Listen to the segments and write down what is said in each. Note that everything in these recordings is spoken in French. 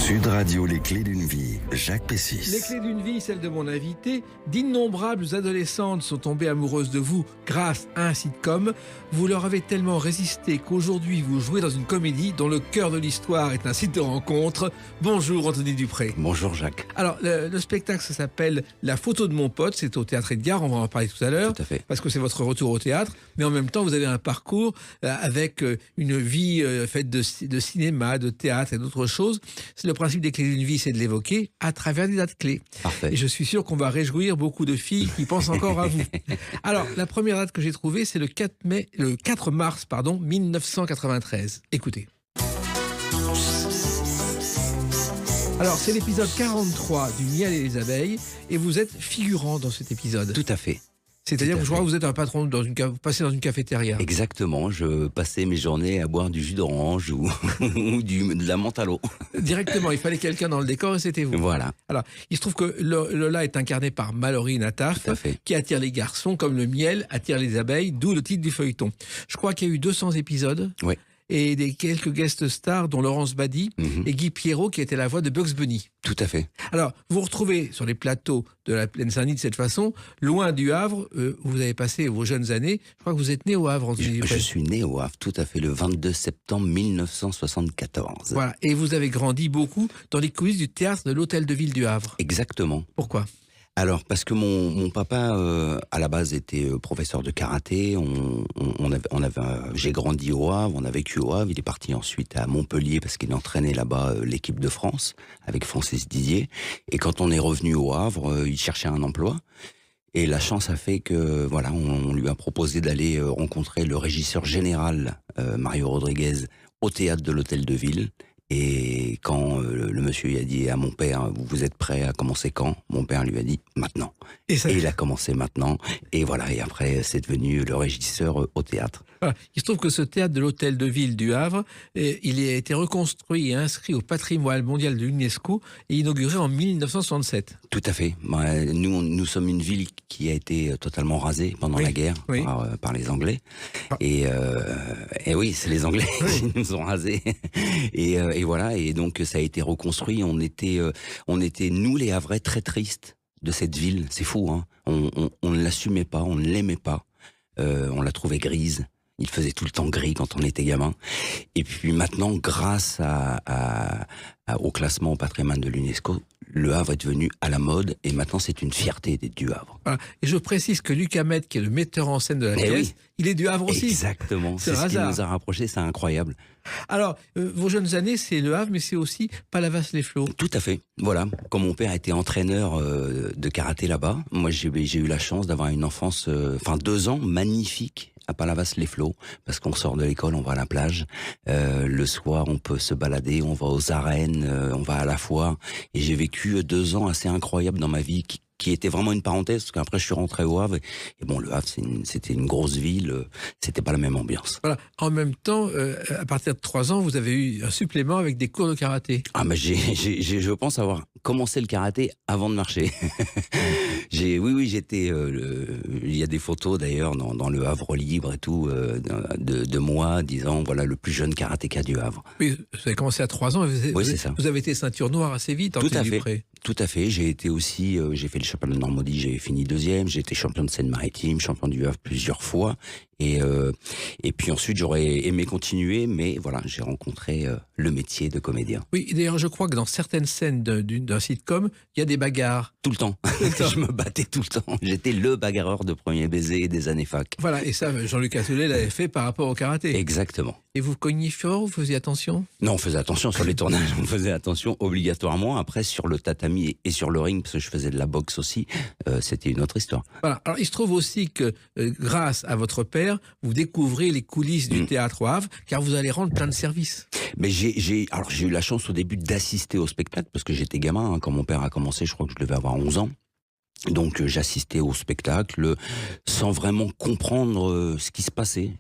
Sud Radio, les clés d'une vie, Jacques Pessis. Les clés d'une vie, celle de mon invité. D'innombrables adolescentes sont tombées amoureuses de vous grâce à un sitcom. Vous leur avez tellement résisté qu'aujourd'hui vous jouez dans une comédie dont le cœur de l'histoire est un site de rencontre. Bonjour Anthony Dupré. Bonjour Jacques. Alors le spectacle ça s'appelle La photo de mon pote, c'est au Théâtre Edgar, on va en parler tout à l'heure. Tout à fait. Parce que c'est votre retour au théâtre, mais en même temps vous avez un parcours avec une vie faite de cinéma, de théâtre et d'autres choses. C'est le principe des clés d'une vie, c'est de l'évoquer à travers des dates clés. Parfait. Et je suis sûr qu'on va réjouir beaucoup de filles qui pensent encore à vous. Alors, la première date que j'ai trouvée, c'est le 4 mars 1993. Écoutez. Alors, c'est l'épisode 43 du Miel et les abeilles, et vous êtes figurant dans cet épisode. Tout à fait. C'est-à-dire que je crois que vous êtes un patron, vous passez dans une cafétéria. Exactement, je passais mes journées à boire du jus d'orange ou de la menthe à l'eau. Directement, il fallait quelqu'un dans le décor et c'était vous. Voilà. Alors, il se trouve que Lola est incarnée par Mallory Nataf, Tout à fait. qui attire les garçons comme le miel attire les abeilles, d'où le titre du feuilleton. Je crois qu'il y a eu 200 épisodes. Oui. Et quelques guest stars, dont Laurence Badi et Guy Pierrot, qui était la voix de Bugs Bunny. Tout à fait. Alors, vous vous retrouvez sur les plateaux de la Plaine Saint-Denis de cette façon, loin du Havre, où vous avez passé vos jeunes années. Je crois que vous êtes né au Havre. Je suis né au Havre, tout à fait, le 22 septembre 1974. Voilà, et vous avez grandi beaucoup dans les coulisses du théâtre de l'Hôtel de Ville du Havre. Exactement. Pourquoi ? Alors, parce que mon papa, à la base, était professeur de karaté. J'ai grandi au Havre, on a vécu au Havre. Il est parti ensuite à Montpellier parce qu'il entraînait là-bas l'équipe de France avec Francis Didier. Et quand on est revenu au Havre, il cherchait un emploi. Et la chance a fait que, voilà, on lui a proposé d'aller rencontrer le régisseur général, Mario Rodriguez, au théâtre de l'Hôtel de Ville. Et quand le monsieur il a dit à mon père, vous êtes prêt à commencer quand ? Mon père lui a dit maintenant. Et il a commencé maintenant. Et voilà, et après c'est devenu le régisseur au théâtre. Voilà. Il se trouve que ce théâtre de l'Hôtel de Ville du Havre, il a été reconstruit et inscrit au patrimoine mondial de l'UNESCO et inauguré en 1967. Tout à fait. Nous sommes une ville qui a été totalement rasée pendant la guerre par les Anglais. Et oui, c'est les Anglais qui nous ont rasés. Et voilà, et donc ça a été reconstruit. On était nous les Havrais très tristes de cette ville. C'est fou, hein. On ne l'assumait pas, on ne l'aimait pas. On la trouvait grise. Il faisait tout le temps gris quand on était gamin. Et puis maintenant, grâce au classement au patrimoine de l'UNESCO, le Havre est devenu à la mode et maintenant c'est une fierté d'être du Havre. Voilà. Et je précise que Luc Hamet, qui est le metteur en scène de la pièce, il est du Havre aussi. Exactement, c'est ce qui nous a rapprochés, c'est incroyable. Alors, vos jeunes années, c'est le Havre, mais c'est aussi Palavas-les-Flots. Tout à fait, voilà. Comme mon père était entraîneur de karaté là-bas, moi j'ai eu la chance d'avoir une enfance, 2 ans magnifique à Palavas-les-Flots, parce qu'on sort de l'école, on va à la plage, le soir on peut se balader, on va aux arènes, on va à la foire, et j'ai vécu 2 ans assez incroyables dans ma vie, qui était vraiment une parenthèse, parce qu'après je suis rentré au Havre, et bon, le Havre c'était une grosse ville, c'était pas la même ambiance. Voilà. En même temps, à partir de 3 ans, vous avez eu un supplément avec des cours de karaté. Ah mais je pense avoir commencé le karaté avant de marcher. J'étais, il y a des photos d'ailleurs dans le Havre libre et tout, de moi disant voilà le plus jeune karatéka du Havre. Oui, vous avez commencé à 3 ans, c'est ça. Vous avez été ceinture noire assez vite. Tout à fait. Tout à fait. J'ai été aussi, j'ai fait le championnat de Normandie, j'ai fini 2e. J'ai été champion de Seine-Maritime, champion du Havre plusieurs fois. Et puis ensuite, j'aurais aimé continuer, mais voilà, j'ai rencontré le métier de comédien. Oui, d'ailleurs, je crois que dans certaines scènes d'un sitcom, il y a des bagarres. Tout le temps. Je me battais tout le temps. J'étais le bagarreur de premier baiser des années fac. Voilà, et ça, Jean-Luc Asselet l'avait fait par rapport au karaté. Exactement. Et vous cogniez fort, vous faisiez attention ? Non, on faisait attention sur les tournages, on faisait attention obligatoirement. Après, sur le tatami et sur le ring, parce que je faisais de la boxe aussi, c'était une autre histoire. Voilà. Alors, il se trouve aussi que, grâce à votre père, vous découvrez les coulisses du théâtre au Havre, car vous allez rendre plein de services. Mais j'ai eu la chance au début d'assister au spectacle, parce que j'étais gamin, hein, quand mon père a commencé, je crois que je devais avoir 11 ans. Donc j'assistais au spectacle sans vraiment comprendre ce qui se passait.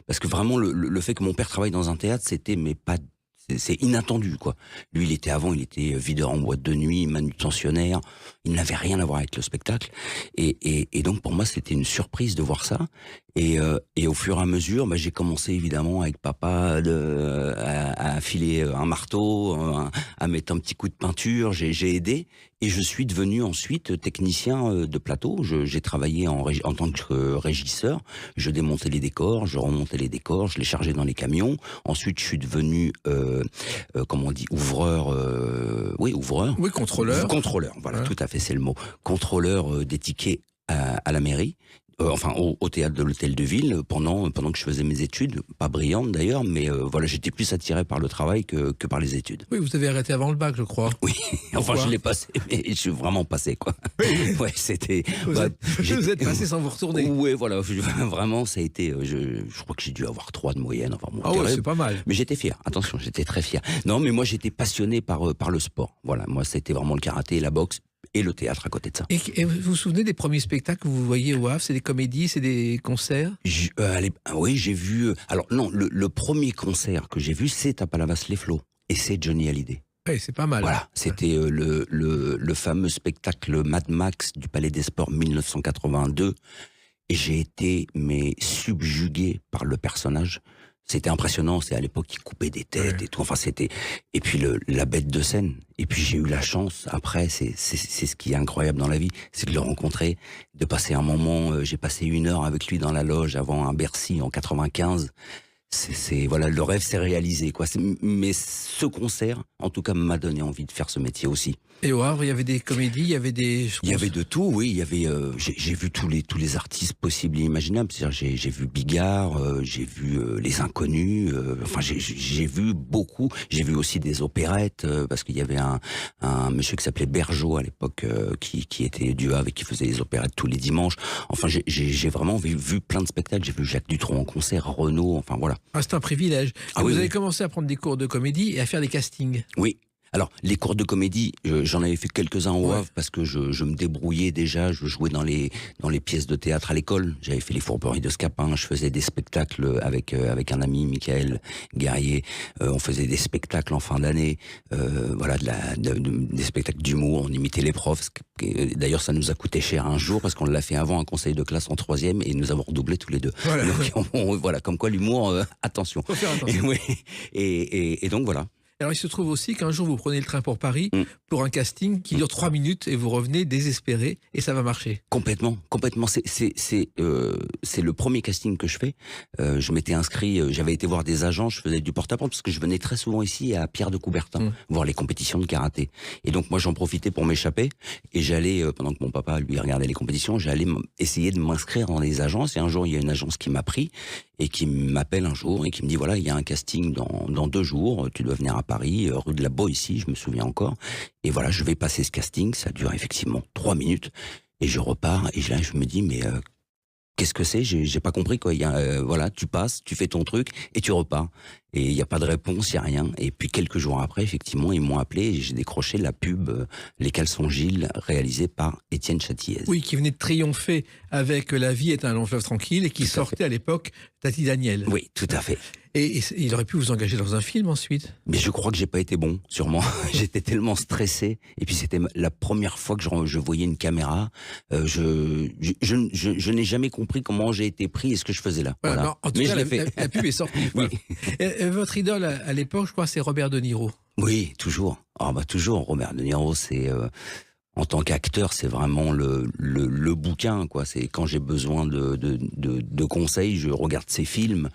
Parce que vraiment le fait que mon père travaille dans un théâtre, c'est inattendu, quoi. Lui, il était videur en boîte de nuit, manutentionnaire. Il n'avait rien à voir avec le spectacle. Et donc, pour moi, c'était une surprise de voir ça. Et au fur et à mesure, j'ai commencé évidemment avec papa à affiler un marteau, à mettre un petit coup de peinture. J'ai aidé et je suis devenu ensuite technicien de plateau. J'ai travaillé en tant que régisseur. Je démontais les décors, je remontais les décors, je les chargeais dans les camions. Ensuite, je suis devenu, comment on dit, ouvreur. Oui, contrôleur. Contrôleur, voilà, tout à fait, c'est le mot. Contrôleur des tickets à la mairie. Au théâtre de l'Hôtel de Ville pendant que je faisais mes études, pas brillantes d'ailleurs, mais voilà, j'étais plus attiré par le travail que par les études. Oui, vous avez arrêté avant le bac, je crois. Oui, enfin je l'ai passé, mais je suis vraiment passé, quoi. Oui. Ouais, c'était. Vous êtes passé sans vous retourner. Oui, voilà, vraiment, ça a été. Je crois que j'ai dû avoir 3 de moyenne. Enfin, bon, ouais, c'est pas mal. Mais j'étais fier. Attention, j'étais très fier. Non, mais moi j'étais passionné par le sport. Voilà, moi c'était vraiment le karaté, la boxe. Et le théâtre à côté de ça. Et vous vous souvenez des premiers spectacles que vous voyez au Havre? C'est des comédies, c'est des concerts? Oui, j'ai vu. Alors non, le premier concert que j'ai vu, c'est à Palavas-les-Flots. Et c'est Johnny Hallyday. Oui, c'est pas mal. Voilà, c'était le fameux spectacle Mad Max du Palais des Sports 1982. Et j'ai été subjugué par le personnage. C'était impressionnant, c'est à l'époque qu'il coupait des têtes et tout. Enfin, c'était. Et puis la bête de scène. Et puis j'ai eu la chance. Après, c'est ce qui est incroyable dans la vie, c'est de le rencontrer, de passer un moment. J'ai passé 1 heure avec lui dans la loge avant un Bercy en 95. Voilà, le rêve s'est réalisé, quoi. Mais ce concert, en tout cas, m'a donné envie de faire ce métier aussi. Et au Havre, il y avait des comédies, il y avait des... Il y avait de tout, oui. Il y avait, j'ai vu tous les artistes possibles et imaginables. C'est-à-dire, j'ai vu Bigard, j'ai vu les Inconnus. Enfin, j'ai vu beaucoup. J'ai vu aussi des opérettes parce qu'il y avait un monsieur qui s'appelait Bergeau à l'époque qui était du Havre et qui faisait les opérettes tous les dimanches. Enfin, j'ai vraiment vu plein de spectacles. J'ai vu Jacques Dutronc en concert, Renaud. Enfin, voilà. Ah, c'est un privilège. Ah, vous avez commencé à prendre des cours de comédie et à faire des castings. Oui. Alors, les cours de comédie, j'en avais fait quelques-uns au Havre parce que je me débrouillais déjà, je jouais dans les pièces de théâtre à l'école. J'avais fait les Fourberies de Scapin, je faisais des spectacles avec un ami, Michael Guerrier. On faisait des spectacles en fin d'année, voilà, des spectacles d'humour, on imitait les profs. D'ailleurs, ça nous a coûté cher un jour parce qu'on l'a fait avant un conseil de classe en 3e et nous avons redoublé tous les deux. Voilà, donc, voilà, comme quoi l'humour, attention. Faut faire attention. Et donc voilà. Alors, il se trouve aussi qu'un jour, vous prenez le train pour Paris pour un casting qui dure 3 minutes et vous revenez désespéré et ça va marcher. Complètement. C'est le premier casting que je fais. Je m'étais inscrit, j'avais été voir des agents, je faisais du porte-à-porte parce que je venais très souvent ici à Pierre de Coubertin voir les compétitions de karaté. Et donc, moi, j'en profitais pour m'échapper et j'allais, pendant que mon papa, lui, regardait les compétitions, j'allais essayer de m'inscrire dans des agences. Et un jour, il y a une agence qui m'a pris et qui m'appelle un jour et qui me dit, voilà, il y a un casting dans 2 jours, tu dois venir à Paris, rue de la Boétie, je me souviens encore. Et voilà, je vais passer ce casting, ça dure effectivement 3 minutes. Et je repars, et là, je me dis, mais qu'est-ce que c'est? J'ai pas compris, quoi. Voilà, tu passes, tu fais ton truc, et tu repars. Et il n'y a pas de réponse, il n'y a rien. Et puis quelques jours après, effectivement, ils m'ont appelé et j'ai décroché la pub Les Caleçons Gilles, réalisée par Étienne Châtillaise. Oui, qui venait de triompher avec La vie est un long fleuve tranquille et qui sortait à l'époque Tati Daniel. Oui, tout à fait. Et il aurait pu vous engager dans un film ensuite. Mais je crois que j'ai pas été bon, sûrement. J'étais tellement stressé. Et puis c'était la première fois que je voyais une caméra. Je n'ai jamais compris comment j'ai été pris et ce que je faisais là. Voilà. Voilà. Non, en tout cas, la pub est sortie. Oui. Votre idole à l'époque, je crois, c'est Robert De Niro. Oui, toujours. Ah bah toujours. Robert De Niro, c'est en tant qu'acteur, c'est vraiment le bouquin, quoi. C'est quand j'ai besoin de conseils, je regarde ses films.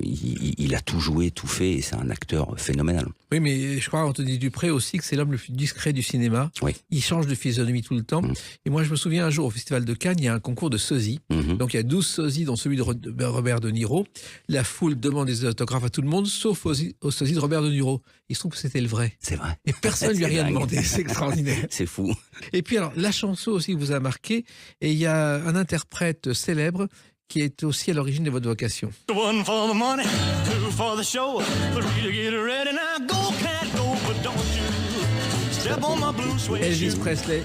Il a tout joué, tout fait, et c'est un acteur phénoménal. Oui, mais je crois, Anthony Dupré aussi, que c'est l'homme le plus discret du cinéma. Oui. Il change de physionomie tout le temps. Et moi, je me souviens un jour, au Festival de Cannes, il y a un concours de sosies. Donc, il y a 12 sosies, dont celui de Robert De Niro. La foule demande des autographes à tout le monde, sauf au sosie de Robert De Niro. Il se trouve que c'était le vrai. C'est vrai. Et personne ne lui a rien demandé. C'est extraordinaire. C'est fou. Et puis, alors, la chanson aussi vous a marqué. Et il y a un interprète célèbre qui est aussi à l'origine de votre vocation. One for the money, 2 for the show, 3 to get ready. Now go, cat, go, but don't you step on my blue suede Elvis shoe. Presley,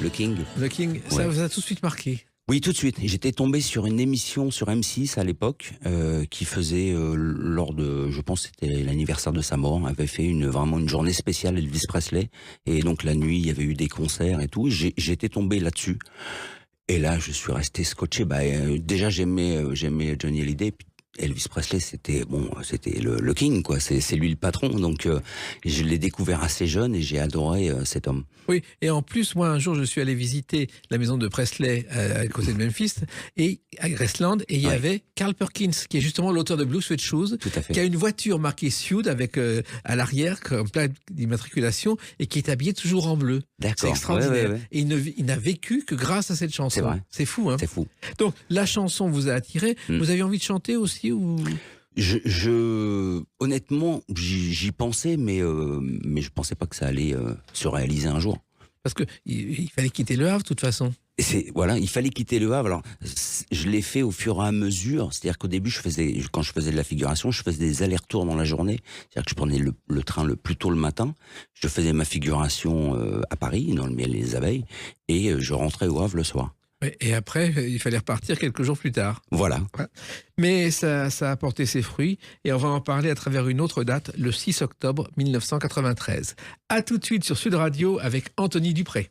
Le King. The King, ça Ouais. vous a tout de suite marqué. Oui, tout de suite. J'étais tombé sur une émission sur M6 à l'époque qui faisait lors de, je pense, c'était l'anniversaire de sa mort. Avait fait vraiment une journée spéciale Elvis Presley. Et donc la nuit, il y avait eu des concerts et tout. J'étais tombé là-dessus. Et là, je suis resté scotché. Déjà, j'aimais Johnny Hallyday. Puis Elvis Presley, c'était le king, quoi. C'est lui le patron. Donc, je l'ai découvert assez jeune et j'ai adoré cet homme. Oui, et en plus, moi, un jour, je suis allé visiter la maison de Presley à côté de Memphis, et à Graceland, et il y avait Carl Perkins, qui est justement l'auteur de Blue Suede Shoes, Tout à fait. qui a une voiture marquée Suede avec à l'arrière comme plaque d'immatriculation, et qui est habillé toujours en bleu. D'accord. C'est extraordinaire. Ouais. Et il n'a vécu que grâce à cette chanson. C'est vrai. C'est fou, hein. C'est fou. Donc, la chanson vous a attiré. Vous aviez envie de chanter aussi ou... Honnêtement, j'y pensais, mais je pensais pas que ça allait se réaliser un jour. Parce qu'il fallait quitter Le Havre, de toute façon. Voilà, il fallait quitter Le Havre. Alors, je l'ai fait au fur et à mesure. C'est-à-dire qu'au début, quand je faisais de la figuration, je faisais des allers-retours dans la journée. C'est-à-dire que je prenais le train le plus tôt le matin. Je faisais ma figuration à Paris, dans le miel et les abeilles, et je rentrais au Havre le soir. Et après, il fallait repartir quelques jours plus tard. Voilà. Mais ça a porté ses fruits, et on va en parler à travers une autre date, le 6 octobre 1993. A tout de suite sur Sud Radio avec Anthony Dupré.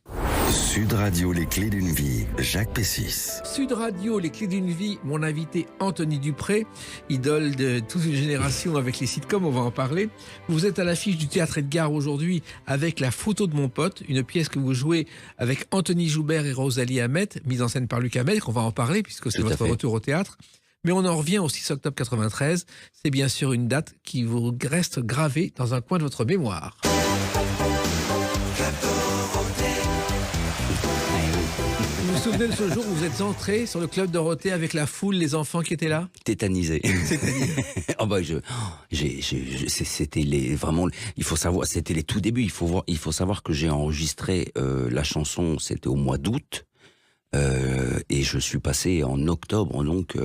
Sud Radio, les clés d'une vie, Jacques Pessis. Sud Radio, les clés d'une vie, mon invité Anthony Dupré, idole de toute une génération avec les sitcoms, on va en parler. Vous êtes à l'affiche du Théâtre Edgar aujourd'hui avec La photo de mon pote, une pièce que vous jouez avec Anthony Joubert et Rosalie Hamet, mise en scène par Luc Hamel, qu'on va en parler puisque c'est Tout à votre fait. retour au théâtre. Mais on en revient au 6 octobre 93, c'est bien sûr une date qui vous reste gravée dans un coin de votre mémoire. Vous vous souvenez de ce jour où vous êtes entré sur le club Dorothée avec la foule, les enfants qui étaient là? Tétanisé. C'était vraiment, il faut savoir, c'était les tout débuts. Il faut savoir que j'ai enregistré la chanson, c'était au mois d'août. Et je suis passé en octobre donc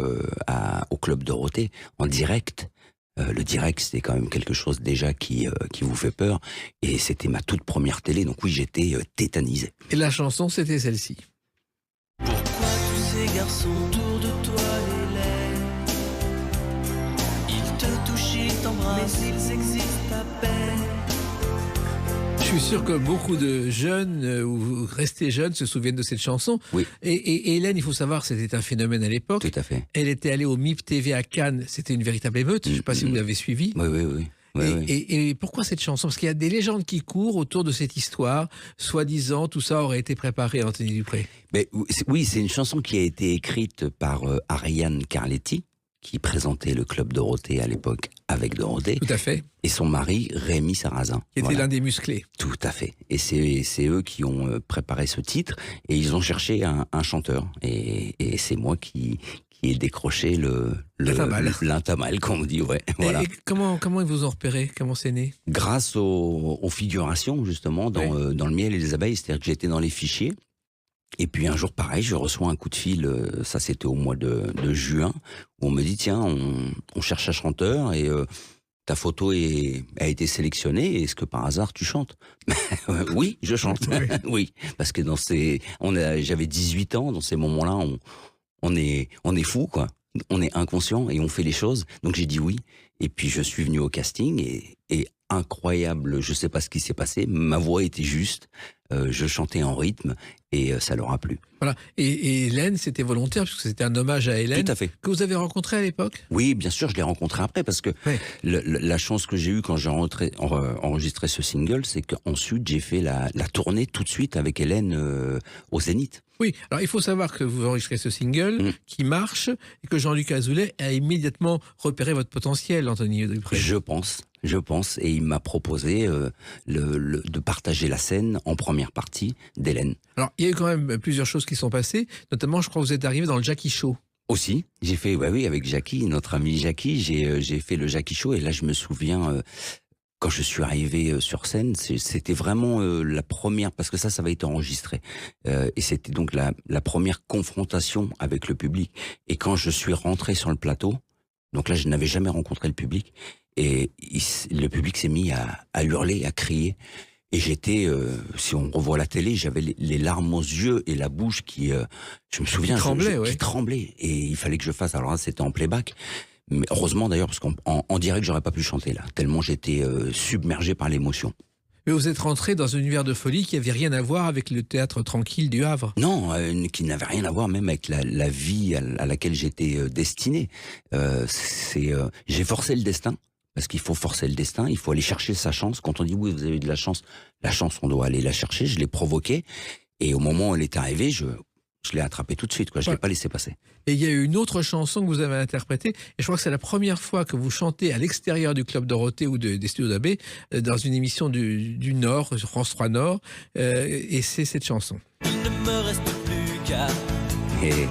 au club Dorothée en direct. Le direct, c'était quand même quelque chose déjà qui vous fait peur. Et c'était ma toute première télé, donc oui, j'étais tétanisé. Et la chanson, c'était celle-ci. Pourquoi tous ces garçons autour de toi, Hélène? Ils te touchent, ils t'embrassent, mais ils existent à peine. Je suis sûr que beaucoup de jeunes ou restés jeunes se souviennent de cette chanson. Oui. Et Hélène, il faut savoir, c'était un phénomène à l'époque. Tout à fait. Elle était allée au MIP TV à Cannes. C'était une véritable émeute. Je ne sais pas si vous l'avez suivi. Oui. Et pourquoi cette chanson? Parce qu'il y a des légendes qui courent autour de cette histoire. Soi-disant, tout ça aurait été préparé, Anthony Dupré. Mais oui, c'est une chanson qui a été écrite par Ariane Carletti, qui présentait le club Dorothée à l'époque avec Dorothée, Tout à fait. et son mari Rémi Sarrazin. Qui était Voilà. l'un des musclés. Tout à fait. Et c'est eux qui ont préparé ce titre, et ils ont cherché un chanteur. Et c'est moi qui ai décroché l'intamal, comme on dit, ouais. Voilà. Et comment ils vous ont repéré? Comment c'est né? Grâce aux figurations, justement, dans le miel et les abeilles, c'est-à-dire que j'étais dans les fichiers. Et puis un jour, pareil, je reçois un coup de fil, ça c'était au mois de juin, où on me dit, tiens, on cherche un chanteur et ta photo a été sélectionnée, est-ce que par hasard tu chantes? Oui, je chante, oui, parce que j'avais 18 ans, dans ces moments-là, on est fou, quoi. On est inconscient et on fait les choses, donc j'ai dit oui. Et puis je suis venu au casting et incroyable, je sais pas ce qui s'est passé, ma voix était juste, je chantais en rythme et ça leur a plu. Voilà. Et Hélène, c'était volontaire, puisque c'était un hommage à Hélène. Tout à fait. Que vous avez rencontré à l'époque? Oui, bien sûr, je l'ai rencontré après, parce que la chance que j'ai eue quand j'ai enregistré ce single, c'est qu'ensuite j'ai fait la tournée tout de suite avec Hélène au Zénith. Oui, alors il faut savoir que vous enregistrez ce single qui marche et que Jean-Luc Azoulay a immédiatement repéré votre potentiel, Anthony Dupré. Je pense, et il m'a proposé de partager la scène en première partie d'Hélène. Alors, il y a eu quand même plusieurs choses qui sont passées, notamment, je crois que vous êtes arrivé dans le Jackie Show. Aussi, j'ai fait, oui, avec Jackie, notre ami Jackie, j'ai fait le Jackie Show, et là je me souviens, quand je suis arrivé sur scène, c'était vraiment la première, parce que ça va être enregistré, et c'était donc la première confrontation avec le public. Et quand je suis rentré sur le plateau, donc là je n'avais jamais rencontré le public, et le public s'est mis à hurler, à crier. Et j'étais, si on revoit la télé, j'avais les larmes aux yeux et la bouche qui, je me souviens, qui tremblait. Et il fallait que je fasse. Alors là, c'était en playback. Mais heureusement d'ailleurs, parce qu'en direct, j'aurais pas pu chanter là, tellement j'étais submergé par l'émotion. Mais vous êtes rentré dans un univers de folie qui n'avait rien à voir avec le théâtre tranquille du Havre. Non, qui n'avait rien à voir même avec la vie à laquelle j'étais destiné. J'ai forcé le destin. Parce qu'il faut forcer le destin, il faut aller chercher sa chance. Quand on dit oui, vous avez eu de la chance, on doit aller la chercher. Je l'ai provoquée. Et au moment où elle est arrivée, je l'ai attrapée tout de suite. Je ne l'ai pas laissé passer. Et il y a eu une autre chanson que vous avez interprétée. Et je crois que c'est la première fois que vous chantez à l'extérieur du Club Dorothée ou des studios d'Abbé, dans une émission du Nord, France 3 Nord. Et c'est cette chanson. Il ne me reste plus qu'à Et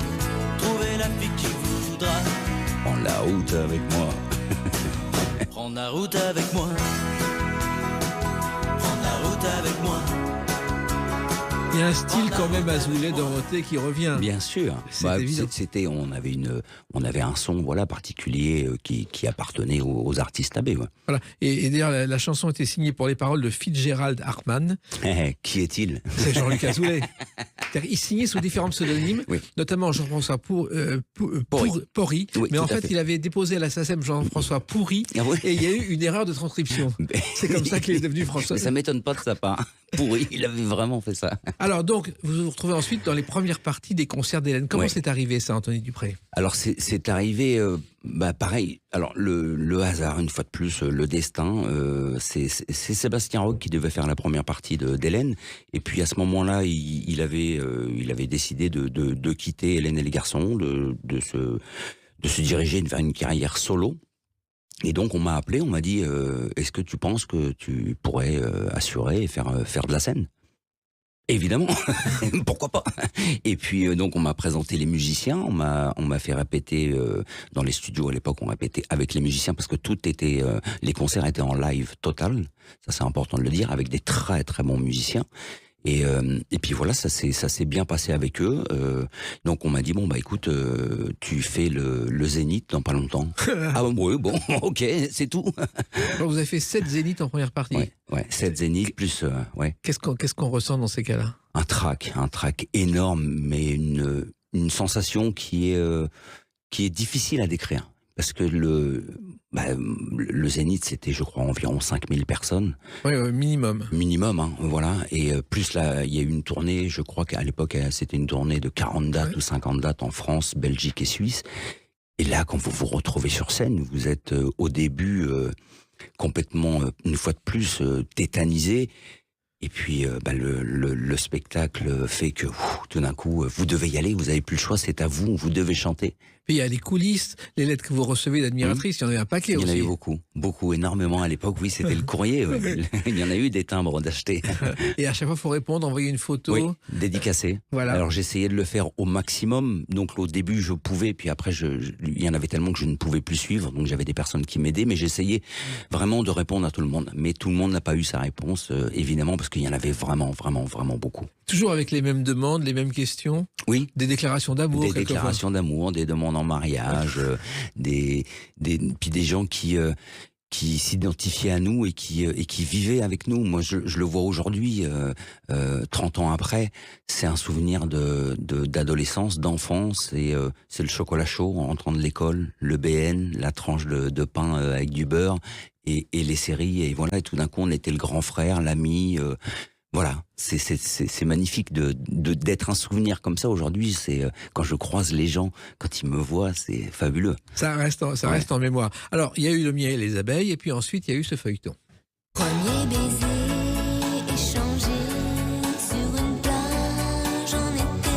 trouver la fille qui voudra prends la route avec moi. prendre la route avec moi. Prendre la route avec moi. Il y a un style quand même azoulé Dorothée qui revient. Bien sûr. C'est évident. On avait un son particulier qui appartenait aux artistes Abbé. Ouais. Voilà. Et d'ailleurs, la chanson était signée pour les paroles de Fitzgerald Hartmann. Qui est-il? C'est Jean-Luc Azoulay. Il signait sous différents pseudonymes, Oui. notamment Jean-François Porry. Oui, Mais en tout à fait, il avait déposé à la SACEM Jean-François Pourri. Ah oui. Et il y a eu une erreur de transcription. C'est comme ça qu'il est devenu François. Mais ça m'étonne pas de sa part. Pourri, il avait vraiment fait ça. Alors donc, vous vous retrouvez ensuite dans les premières parties des concerts d'Hélène. Comment Ouais. c'est arrivé ça, Anthony Dupré? Alors c'est arrivé, pareil. Alors le hasard, une fois de plus, le destin. C'est Sébastien Roch qui devait faire la première partie d'Hélène. Et puis à ce moment-là, il avait décidé de quitter Hélène et les garçons, de se diriger vers une carrière solo. Et donc on m'a appelé, on m'a dit est-ce que tu penses que tu pourrais assurer et faire de la scène? Évidemment, pourquoi pas. Et puis donc on m'a présenté les musiciens, on m'a fait répéter dans les studios à l'époque, on répétait avec les musiciens parce que les concerts étaient en live total, ça c'est important de le dire, avec des très très bons musiciens. Et puis voilà, ça s'est bien passé avec eux. Donc on m'a dit bon écoute, tu fais le Zénith dans pas longtemps. Ah oui, bon, ok, c'est tout. Alors, vous avez fait 7 zéniths en première partie. Ouais, 7 Zénith plus ouais. Qu'est-ce qu'on ressent dans ces cas-là? Un trac énorme, mais une sensation qui est difficile à décrire. Parce que le Zénith, c'était, je crois, environ 5000 personnes. Oui, minimum. Minimum, hein, voilà. Et plus là, il y a eu une tournée, je crois qu'à l'époque, c'était une tournée de 40 dates ou 50 dates en France, Belgique et Suisse. Et là, quand vous vous retrouvez sur scène, vous êtes au début complètement, une fois de plus, tétanisé. Et puis le spectacle fait que tout d'un coup, vous devez y aller, vous n'avez plus le choix, c'est à vous, vous devez chanter. Puis il y a les coulisses, les lettres que vous recevez d'admiratrices, il y en avait un paquet aussi. Il y en a eu beaucoup, énormément à l'époque. Oui, c'était le courrier. Ouais. Il y en a eu des timbres d'acheter. Et à chaque fois, il faut répondre, envoyer une photo. Oui, dédicacé. Voilà. Alors j'essayais de le faire au maximum. Donc au début, je pouvais, puis après, il y en avait tellement que je ne pouvais plus suivre. Donc j'avais des personnes qui m'aidaient, mais j'essayais vraiment de répondre à tout le monde. Mais tout le monde n'a pas eu sa réponse, évidemment, parce qu'il y en avait vraiment beaucoup. Toujours avec les mêmes demandes, les mêmes questions. Oui. Des déclarations d'amour. Des déclarations d'amour, des demandes en mariage, puis des gens qui s'identifiaient à nous et qui vivaient avec nous. Moi, je le vois aujourd'hui, 30 ans après, c'est un souvenir d'adolescence, d'enfance, et c'est le chocolat chaud en rentrant de l'école, le BN, la tranche de pain avec du beurre, et les séries, et voilà, et tout d'un coup, on était le grand frère, l'ami. Voilà, c'est magnifique d'être un souvenir comme ça aujourd'hui. C'est quand je croise les gens, quand ils me voient, c'est fabuleux. Ça reste en mémoire. Alors, il y a eu le miel et les abeilles, et puis ensuite, il y a eu ce feuilleton. Premier baiser échangé sur une plage en été.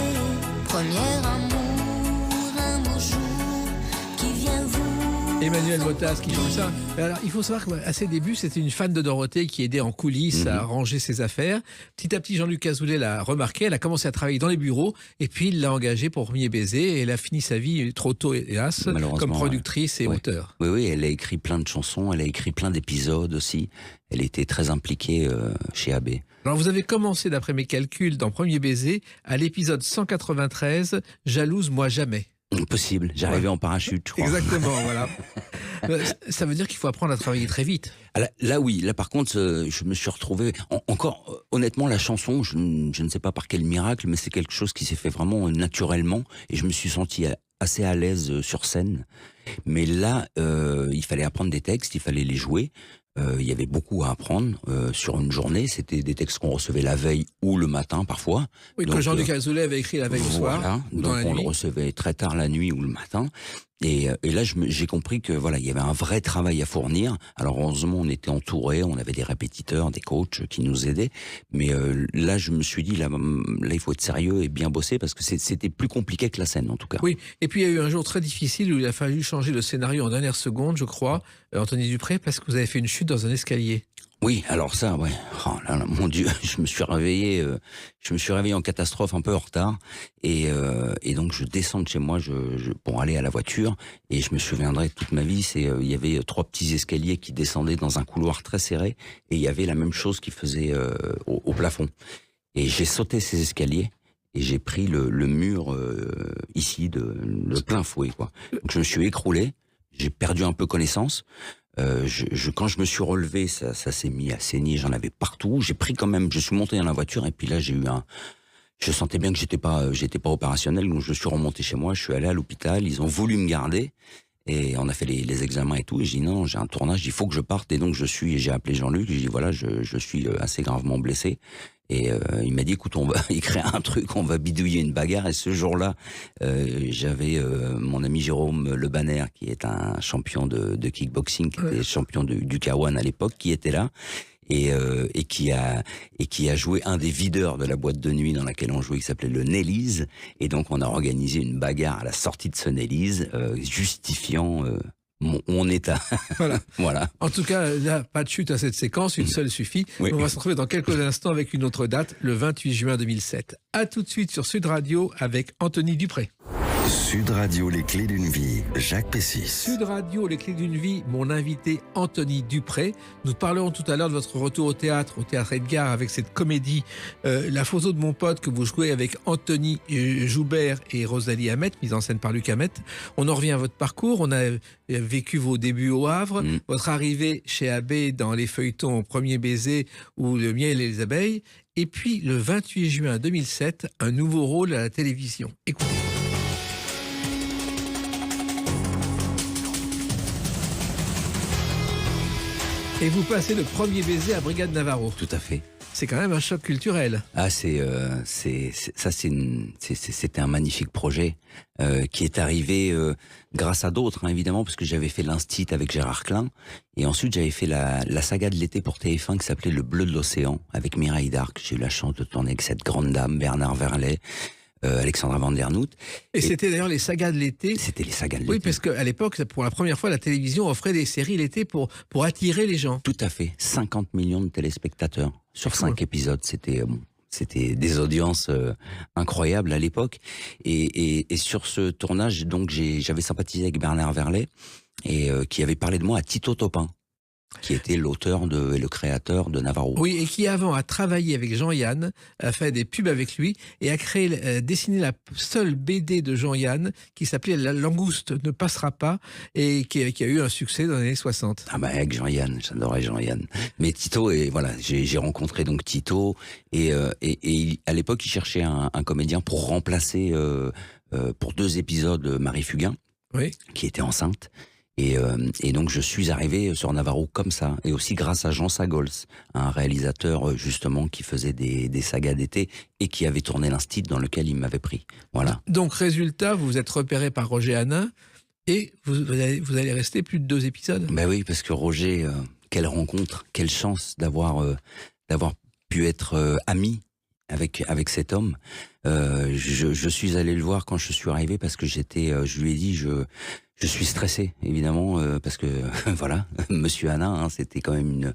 Premier amour, un beau jour qui vient vous. Emmanuel Motas qui chante ça. Alors, il faut savoir qu'à ses débuts, c'était une fan de Dorothée qui aidait en coulisses à ranger ses affaires. Petit à petit, Jean-Luc Azoulay l'a remarqué. Elle a commencé à travailler dans les bureaux et puis il l'a engagée pour Premier baiser. Et elle a fini sa vie trop tôt, hélas, comme productrice et auteur. Oui, elle a écrit plein de chansons, elle a écrit plein d'épisodes aussi. Elle était très impliquée chez Abbé. Alors, vous avez commencé, d'après mes calculs, dans Premier baiser, à l'épisode 193, Jalouse, moi jamais. Possible, j'arrivais en parachute, je crois. Exactement, voilà. Ça veut dire qu'il faut apprendre à travailler très vite. Là oui, là par contre, je me suis retrouvé... Encore, honnêtement, la chanson, je ne sais pas par quel miracle, mais c'est quelque chose qui s'est fait vraiment naturellement, et je me suis senti assez à l'aise sur scène. Mais là, il fallait apprendre des textes, il fallait les jouer. Il y avait beaucoup à apprendre sur une journée. C'était des textes qu'on recevait la veille ou le matin parfois. Oui, que Jean-Luc Azoulay avait écrit la veille au soir. Voilà, ou dans donc la on nuit. le recevait très tard la nuit ou le matin. Et là, j'ai compris que voilà, il y avait un vrai travail à fournir. Alors heureusement, on était entourés, on avait des répétiteurs, des coachs qui nous aidaient. Mais là, je me suis dit, là, il faut être sérieux et bien bosser parce que c'était plus compliqué que la scène, en tout cas. Oui, et puis il y a eu un jour très difficile où il a fallu changer le scénario en dernière seconde, je crois, Anthony Dupré, parce que vous avez fait une chute dans un escalier. Oui, alors ça, ouais. Oh là là, mon Dieu, je me suis réveillé en catastrophe, un peu en retard, et donc je descends de chez moi, pour aller à la voiture, et je me souviendrai toute ma vie. Il y avait 3 petits escaliers qui descendaient dans un couloir très serré, et il y avait la même chose qui faisait au plafond. Et j'ai sauté ces escaliers. Et j'ai pris le mur ici de plein fouet, quoi. Donc je me suis écroulé, j'ai perdu un peu connaissance. Quand je me suis relevé, ça s'est mis à saigner, j'en avais partout. J'ai pris quand même, je suis monté dans la voiture et puis là je sentais bien que j'étais pas opérationnel, donc je suis remonté chez moi, je suis allé à l'hôpital, ils ont voulu me garder et on a fait les examens et tout. Et j'ai dit non, j'ai un tournage, il faut que je parte. Et donc j'ai appelé Jean-Luc, j'ai dit voilà, je suis assez gravement blessé. Et il m'a dit écoute, on va écrire un truc, on va bidouiller une bagarre. Et ce jour-là, j'avais mon ami Jérôme Le Banner, qui est un champion de kickboxing, qui était champion du K1 à l'époque, qui était là et qui a joué un des videurs de la boîte de nuit dans laquelle on jouait, qui s'appelait le Nelly's. Et donc on a organisé une bagarre à la sortie de ce Nelly's, justifiant mon état. Voilà. Voilà. En tout cas, là, pas de chute à cette séquence, une seule suffit. Oui. On va se retrouver dans quelques instants avec une autre date, le 28 juin 2007. À tout de suite sur Sud Radio avec Anthony Dupré. Sud Radio, les clés d'une vie, Jacques Pessis. Sud Radio, les clés d'une vie, mon invité Anthony Dupré. Nous parlerons tout à l'heure de votre retour au théâtre Edgar, avec cette comédie La photo de mon pote que vous jouez avec Anthony Joubert et Rosalie Hamet, mise en scène par Luc Hamet. On en revient à votre parcours. On a vécu vos débuts au Havre, votre arrivée chez Abbé dans les feuilletons Premier baiser ou Le miel et les abeilles. Et puis le 28 juin 2007, un nouveau rôle à la télévision. Écoutez. Et vous passez le Premier baiser à Brigade Navarro. Tout à fait. C'est quand même un choc culturel. Ah, c'était un magnifique projet qui est arrivé grâce à d'autres, hein, évidemment, parce que j'avais fait l'Instit avec Gérard Klein, et ensuite j'avais fait la saga de l'été pour TF1 qui s'appelait Le Bleu de l'Océan avec Mireille d'Arc. J'ai eu la chance de tourner avec cette grande dame, Bernard Verlet, Alexandra Van Der Noot. Et c'était d'ailleurs les sagas de l'été. C'était les sagas de l'été. Oui, parce qu'à l'époque, pour la première fois, la télévision offrait des séries l'été pour attirer les gens. Tout à fait. 50 millions de téléspectateurs sur 5 épisodes. C'était des audiences incroyables à l'époque. Et sur ce tournage, donc j'avais sympathisé avec Bernard Verlet et qui avait parlé de moi à Tito Topin, qui était l'auteur et le créateur de Navarro. Oui, et qui avant a travaillé avec Jean-Yann, a fait des pubs avec lui et a dessiné la seule BD de Jean-Yann qui s'appelait La langouste ne passera pas et qui a eu un succès dans les années 60. Ah bah avec Jean-Yann, j'adorais Jean-Yann. Mais Tito, et voilà, j'ai rencontré donc Tito et à l'époque il cherchait un comédien pour remplacer pour 2 épisodes Marie Fugain, oui, qui était enceinte. Et donc je suis arrivé sur Navarro comme ça, et aussi grâce à Jean Sagols, un réalisateur justement qui faisait des sagas d'été et qui avait tourné l'Instit dans lequel il m'avait pris. Voilà. Donc résultat, vous vous êtes repéré par Roger Hanin et vous allez rester plus de 2 épisodes. Ben oui, parce que Roger, quelle rencontre, quelle chance d'avoir pu être ami avec cet homme. Je suis allé le voir quand je suis arrivé parce que je lui ai dit je suis stressé, évidemment, parce que, voilà, Monsieur Hanin, hein, c'était quand même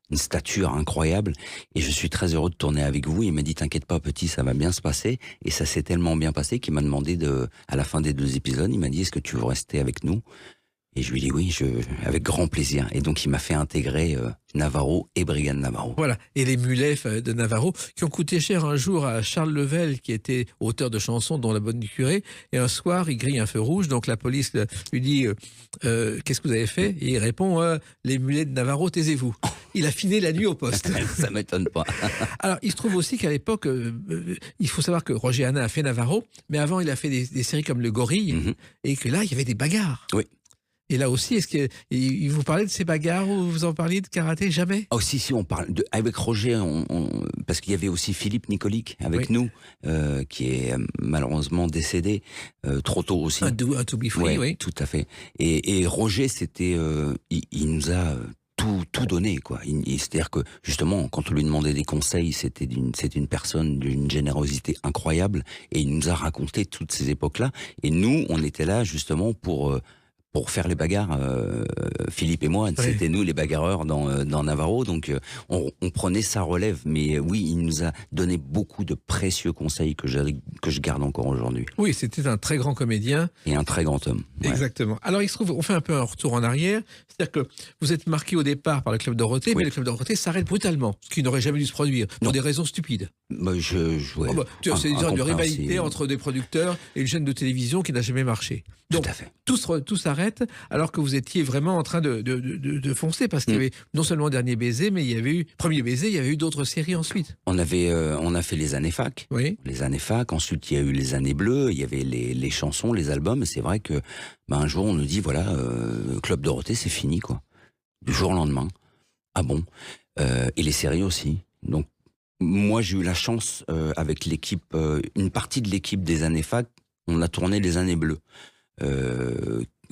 une stature incroyable, et je suis très heureux de tourner avec vous. Il m'a dit, t'inquiète pas, petit, ça va bien se passer, et ça s'est tellement bien passé qu'il m'a demandé à la fin des 2 épisodes, il m'a dit, est-ce que tu veux rester avec nous? Et je lui ai dit oui, avec grand plaisir. Et donc il m'a fait intégrer Navarro et Brigade Navarro. Voilà, et les mulets de Navarro, qui ont coûté cher un jour à Charles Level, qui était auteur de chansons dont La Bonne du Curé, et un soir il grille un feu rouge, donc la police lui dit qu'est-ce que vous avez fait? Et il répond les mulets de Navarro, taisez-vous. Il a finé la nuit au poste. Ça m'étonne pas. Alors il se trouve aussi qu'à l'époque, il faut savoir que Roger Hanin a fait Navarro, mais avant il a fait des séries comme Le Gorille, et que là il y avait des bagarres. Oui. Et là aussi, est-ce qu'il vous parlait de ces bagarres ou vous en parliez de karaté? Jamais? Oh si, on parle avec Roger, parce qu'il y avait aussi Philippe Nicolic avec nous, qui est malheureusement décédé trop tôt aussi. Un to be free, Ouais, oui. tout à fait. Et Roger, c'était, il nous a tout donné, quoi. C'est-à-dire que justement, quand on lui demandait des conseils, c'était une personne d'une générosité incroyable, et il nous a raconté toutes ces époques-là. Et nous, on était là justement pour faire les bagarres, Philippe et moi, c'était nous les bagarreurs dans Navarro, donc on prenait sa relève. Mais oui, il nous a donné beaucoup de précieux conseils que je garde encore aujourd'hui. Oui, c'était un très grand comédien. Et un très grand homme. Ouais. Exactement. Alors, il se trouve, on fait un peu un retour en arrière. C'est-à-dire que vous êtes marqué au départ par le Club Dorothée, Oui. mais le Club Dorothée s'arrête brutalement, ce qui n'aurait jamais dû se produire, pour Non. des raisons stupides. Bah, C'est une sorte de rivalité entre des producteurs et une chaîne de télévision qui n'a jamais marché. Donc, Tout à fait. tout s'arrête, alors que vous étiez vraiment en train de foncer, parce qu'il y avait non seulement Dernier Baiser, mais il y avait eu Premier Baiser, il y avait eu d'autres séries ensuite. On a fait les années fac. Oui. Les années fac, ensuite il y a eu les années bleues, il y avait les chansons, les albums, et c'est vrai que un jour on nous dit voilà, Club Dorothée c'est fini, quoi. Du jour au lendemain. Ah bon? Et les séries aussi. Donc moi j'ai eu la chance avec l'équipe, une partie de l'équipe des années fac, on a tourné les années bleues.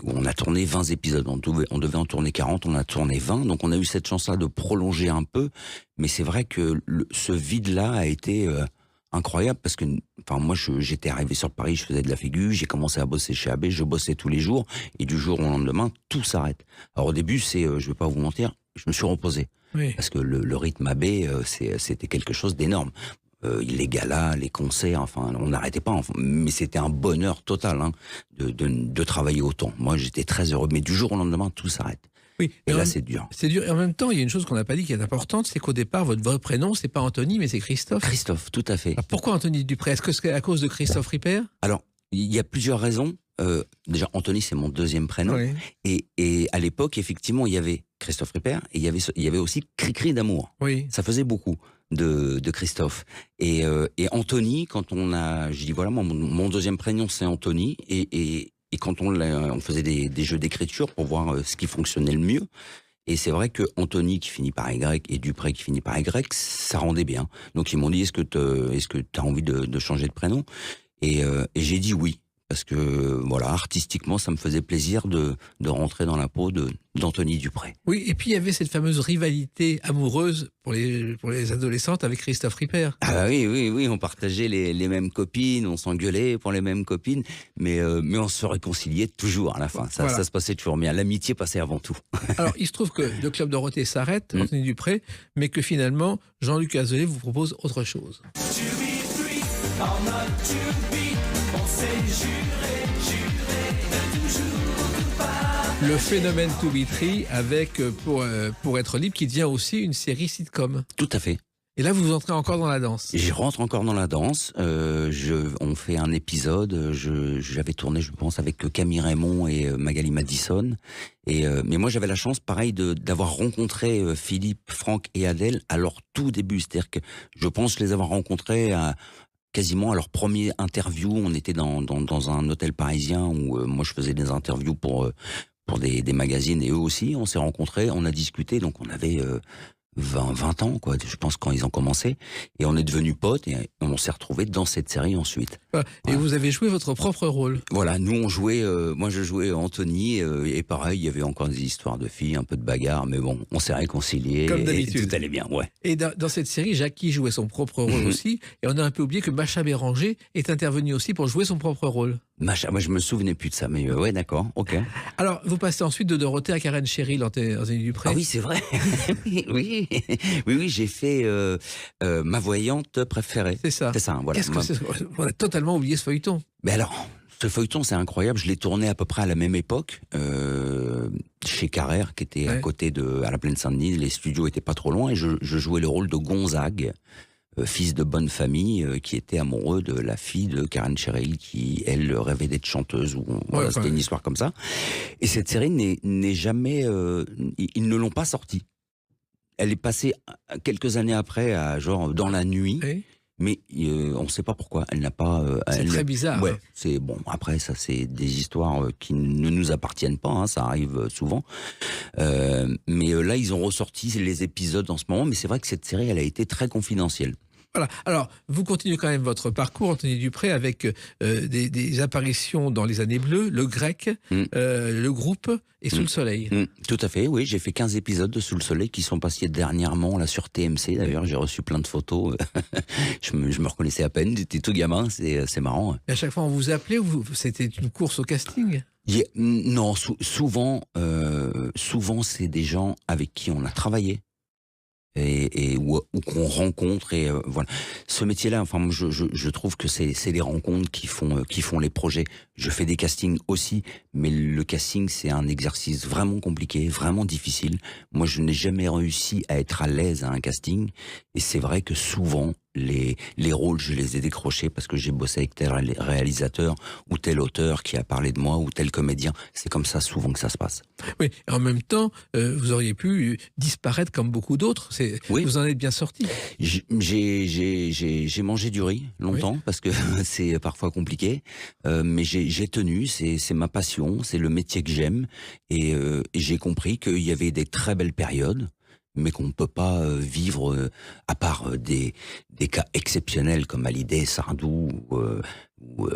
On a tourné 20 épisodes, on devait en tourner 40, on a tourné 20, donc on a eu cette chance-là de prolonger un peu, mais c'est vrai que ce vide-là a été incroyable, parce que moi j'étais arrivé sur Paris, je faisais de la figure, j'ai commencé à bosser chez AB, je bossais tous les jours, et du jour au lendemain, tout s'arrête. Alors au début, je vais pas vous mentir, je me suis reposé, Oui. parce que le rythme AB, c'était quelque chose d'énorme. Les galas, les concerts, enfin, on n'arrêtait pas, mais c'était un bonheur total de travailler autant. Moi, j'étais très heureux, mais du jour au lendemain, tout s'arrête. Oui. Et là, c'est dur. C'est dur. Et en même temps, il y a une chose qu'on n'a pas dit qui est importante, c'est qu'au départ, votre vrai prénom, c'est pas Anthony, mais c'est Christophe. Christophe, tout à fait. Alors, pourquoi Anthony Dupré? Est-ce que c'est à cause de Christophe Ripper? Alors, il y a plusieurs raisons. Déjà, Anthony, c'est mon deuxième prénom. Oui. Et à l'époque, effectivement, il y avait Christophe Ripper, et il y avait aussi Cricri d'amour. Oui. Ça faisait beaucoup de Christophe. Et Anthony, je dis voilà, mon deuxième prénom c'est Anthony, et quand on faisait des jeux d'écriture pour voir ce qui fonctionnait le mieux. Et c'est vrai que Anthony qui finit par Y et Dupré qui finit par Y, ça rendait bien. Donc ils m'ont dit est-ce que tu as envie de changer de prénom? Et j'ai dit oui. Parce que, voilà, artistiquement, ça me faisait plaisir de rentrer dans la peau d'Anthony Dupré. Oui, et puis il y avait cette fameuse rivalité amoureuse pour les adolescentes avec Christophe Ripper. Ah oui, on partageait les mêmes copines, on s'engueulait pour les mêmes copines, mais on se réconciliait toujours à la fin. Ça, Voilà. ça se passait toujours bien. L'amitié passait avant tout. Alors, il se trouve que le Club Dorothée s'arrête, Anthony Dupré, mais que finalement, Jean-Luc Azoulay vous propose autre chose. Le phénomène To Be Free avec pour être libre, qui devient aussi une série sitcom. Tout à fait. Et là, vous entrez encore dans la danse. Je rentre encore dans la danse. On fait un épisode. J'avais tourné, je pense, avec Camille Raymond et Magali Madison. Mais moi, j'avais la chance, pareil, d'avoir rencontré Philippe, Franck et Adèle à leur tout début. C'est-à-dire que je pense les avoir rencontrés quasiment à leur premier interview. On était dans un hôtel parisien où moi, je faisais des interviews pour des magazines, et eux aussi. On s'est rencontrés, on a discuté, donc on avait 20 ans, quoi, je pense, quand ils ont commencé. Et on est devenus potes, et on s'est retrouvés dans cette série ensuite. Voilà. Et vous avez joué votre propre rôle. Voilà, nous on jouait, moi je jouais Anthony, et pareil, il y avait encore des histoires de filles, un peu de bagarre, mais bon, on s'est réconciliés. Comme et d'habitude. tout allait bien, ouais. Et dans cette série, Jackie jouait son propre rôle aussi. Et on a un peu oublié que Macha Béranger est intervenue aussi pour jouer son propre rôle. Macha, moi je me souvenais plus de ça, mais ouais, d'accord, ok. Alors, vous passez ensuite de Dorothée à Karen Cheryl, Anthony Dupré. Ah oui, c'est vrai. oui, j'ai fait ma voyante préférée. C'est ça. C'est ça, voilà. Qu'est-ce que c'est? On a totalement oublié ce feuilleton. Mais alors, ce feuilleton, c'est incroyable. Je l'ai tourné à peu près à la même époque, chez Carrère, qui était à côté à la Plaine Saint-Denis. Les studios étaient pas trop loin, et je jouais le rôle de Gonzague, fils de bonne famille, qui était amoureux de la fille de Karen Cheryl, qui, elle, rêvait d'être chanteuse. Voilà, c'était une histoire comme ça. Et cette série n'est jamais... ils ne l'ont pas sortie. Elle est passée quelques années après, genre dans la nuit. Oui. mais on ne sait pas pourquoi. Elle n'a pas. C'est très bizarre. Ouais, Hein. c'est bon. Après, ça, c'est des histoires qui ne nous appartiennent pas. Hein, ça arrive souvent. Mais là, ils ont ressorti les épisodes en ce moment. Mais c'est vrai que cette série, elle a été très confidentielle. Voilà. Alors, vous continuez quand même votre parcours, Anthony Dupré, avec des apparitions dans Les Années Bleues, Le Grec, Le Groupe et Sous le Soleil. Tout à fait, oui. J'ai fait 15 épisodes de Sous le Soleil qui sont passés dernièrement là sur TMC. D'ailleurs, j'ai reçu plein de photos. je me reconnaissais à peine. J'étais tout gamin. C'est marrant. Et à chaque fois, on vous appelait, c'était une course au casting? Non, souvent, c'est des gens avec qui on a travaillé. Ou qu'on rencontre et voilà. Ce métier-là, enfin, je trouve que c'est les rencontres qui font les projets. Je fais des castings aussi, mais le casting, c'est un exercice vraiment compliqué, vraiment difficile. Moi, je n'ai jamais réussi à être à l'aise à un casting, et c'est vrai que souvent les rôles, je les ai décrochés parce que j'ai bossé avec tel réalisateur ou tel auteur qui a parlé de moi ou tel comédien. C'est comme ça souvent que ça se passe. Oui, et en même temps, vous auriez pu disparaître comme beaucoup d'autres. Oui. Vous en êtes bien sorti. J'ai mangé du riz longtemps parce que c'est parfois compliqué, mais j'ai tenu. C'est ma passion, c'est le métier que j'aime, et j'ai compris qu'il y avait des très belles périodes, mais qu'on ne peut pas vivre à part des cas exceptionnels comme Hallyday, Sardou ou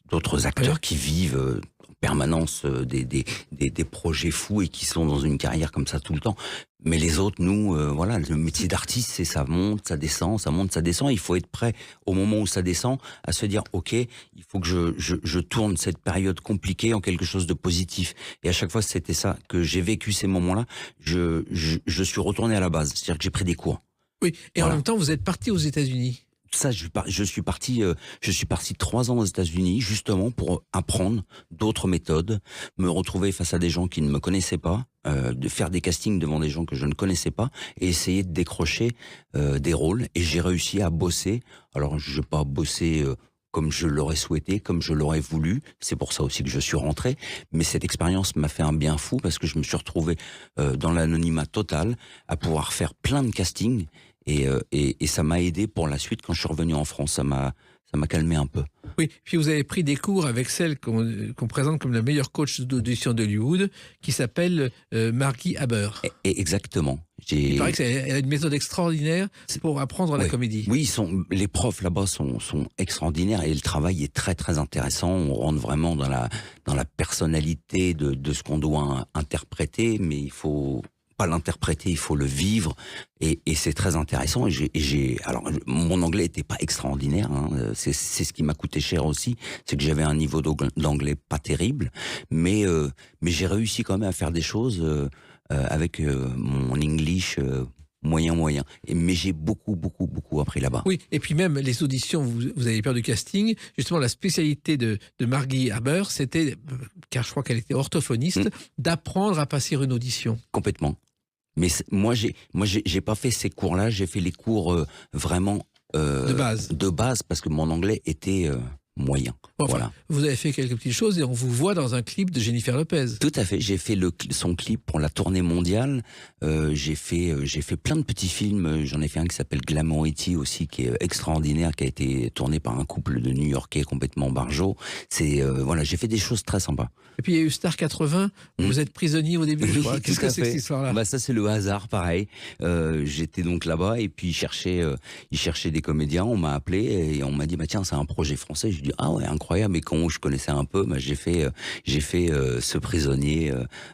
d'autres acteurs qui vivent en permanence des projets fous et qui sont dans une carrière comme ça tout le temps. Mais les autres, nous, voilà, le métier d'artiste, c'est ça monte, ça descend, ça monte, ça descend. Il faut être prêt au moment où ça descend à se dire, ok, il faut que je tourne cette période compliquée en quelque chose de positif. Et à chaque fois, c'était ça que j'ai vécu ces moments-là. Je suis retourné à la base, c'est-à-dire que j'ai pris des cours. Oui, et Voilà. en même temps, vous êtes parti aux États-Unis. Ça, je suis parti 3 ans aux États-Unis justement pour apprendre d'autres méthodes, me retrouver face à des gens qui ne me connaissaient pas, de faire des castings devant des gens que je ne connaissais pas et essayer de décrocher des rôles. Et j'ai réussi à bosser. Alors, je n'ai pas bossé comme je l'aurais souhaité, comme je l'aurais voulu. C'est pour ça aussi que je suis rentré. Mais cette expérience m'a fait un bien fou parce que je me suis retrouvé dans l'anonymat total à pouvoir faire plein de castings. Et ça m'a aidé pour la suite quand je suis revenu en France. Ça m'a calmé un peu. Oui, puis vous avez pris des cours avec celle qu'on présente comme la meilleure coach d'audition d'Hollywood, qui s'appelle Margie Haber. Exactement. Il paraît qu'elle a une méthode extraordinaire pour apprendre la comédie. Oui, les profs là-bas sont extraordinaires et le travail est très très intéressant. On rentre vraiment dans la personnalité de ce qu'on doit interpréter, mais il faut pas l'interpréter, il faut le vivre, et c'est très intéressant. Alors mon anglais était pas extraordinaire, hein. C'est ce qui m'a coûté cher aussi, c'est que j'avais un niveau d'anglais pas terrible, mais j'ai réussi quand même à faire des choses avec mon English moyen. Mais j'ai beaucoup appris là-bas. Oui, et puis même les auditions, vous avez peur du casting. Justement, la spécialité de Margie Haber, c'était, car je crois qu'elle était orthophoniste, d'apprendre à passer une audition. Complètement. Mais moi, j'ai pas fait ces cours-là. J'ai fait les cours vraiment de base, parce que mon anglais était moyen. Enfin, voilà. Vous avez fait quelques petites choses et on vous voit dans un clip de Jennifer Lopez. Tout à fait. J'ai fait son clip pour la tournée mondiale. J'ai fait plein de petits films. J'en ai fait un qui s'appelle Glamourity aussi, qui est extraordinaire, qui a été tourné par un couple de New-Yorkais complètement barjots. Voilà, j'ai fait des choses très sympas. Et puis il y a eu Star 80. Vous êtes prisonnier au début. Je crois. Qu'est-ce que c'est que cette histoire-là? Bah ça c'est le hasard, pareil. J'étais donc là-bas et puis ils cherchaient des comédiens. On m'a appelé et on m'a dit bah tiens c'est un projet français. J'ai dit ah ouais incroyable. Mais quand je connaissais un peu, bah, j'ai fait ce prisonnier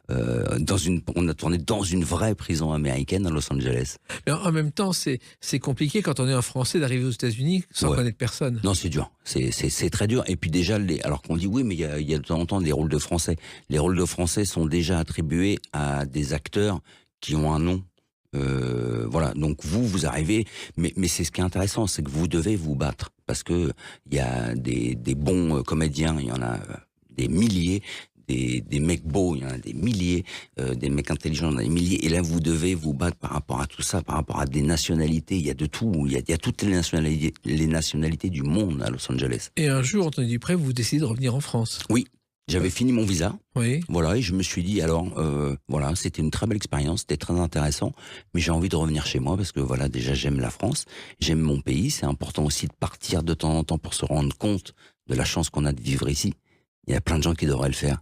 on a tourné dans une vraie prison américaine à Los Angeles. Mais en même temps c'est compliqué quand on est un Français d'arriver aux États-Unis sans connaître personne. Non c'est dur. C'est très dur. Et puis déjà alors qu'on dit oui mais il y a de temps en temps des rôles de Français. Les rôles de Français sont déjà attribués à des acteurs qui ont un nom. Voilà, donc vous arrivez, mais c'est ce qui est intéressant, c'est que vous devez vous battre parce que il y a des bons comédiens, il y en a des milliers, des mecs beaux, il y en a des milliers, des mecs intelligents, il y en a des milliers, et là vous devez vous battre par rapport à tout ça, par rapport à des nationalités, il y a de tout, il y a toutes les nationalités du monde à Los Angeles. Et un jour, Anthony Dupré, vous décidez de revenir en France. Oui. J'avais fini mon visa, Oui. voilà, et je me suis dit, alors, voilà, c'était une très belle expérience, c'était très intéressant, mais j'ai envie de revenir chez moi parce que, voilà, déjà, j'aime la France, j'aime mon pays, c'est important aussi de partir de temps en temps pour se rendre compte de la chance qu'on a de vivre ici. Il y a plein de gens qui devraient le faire.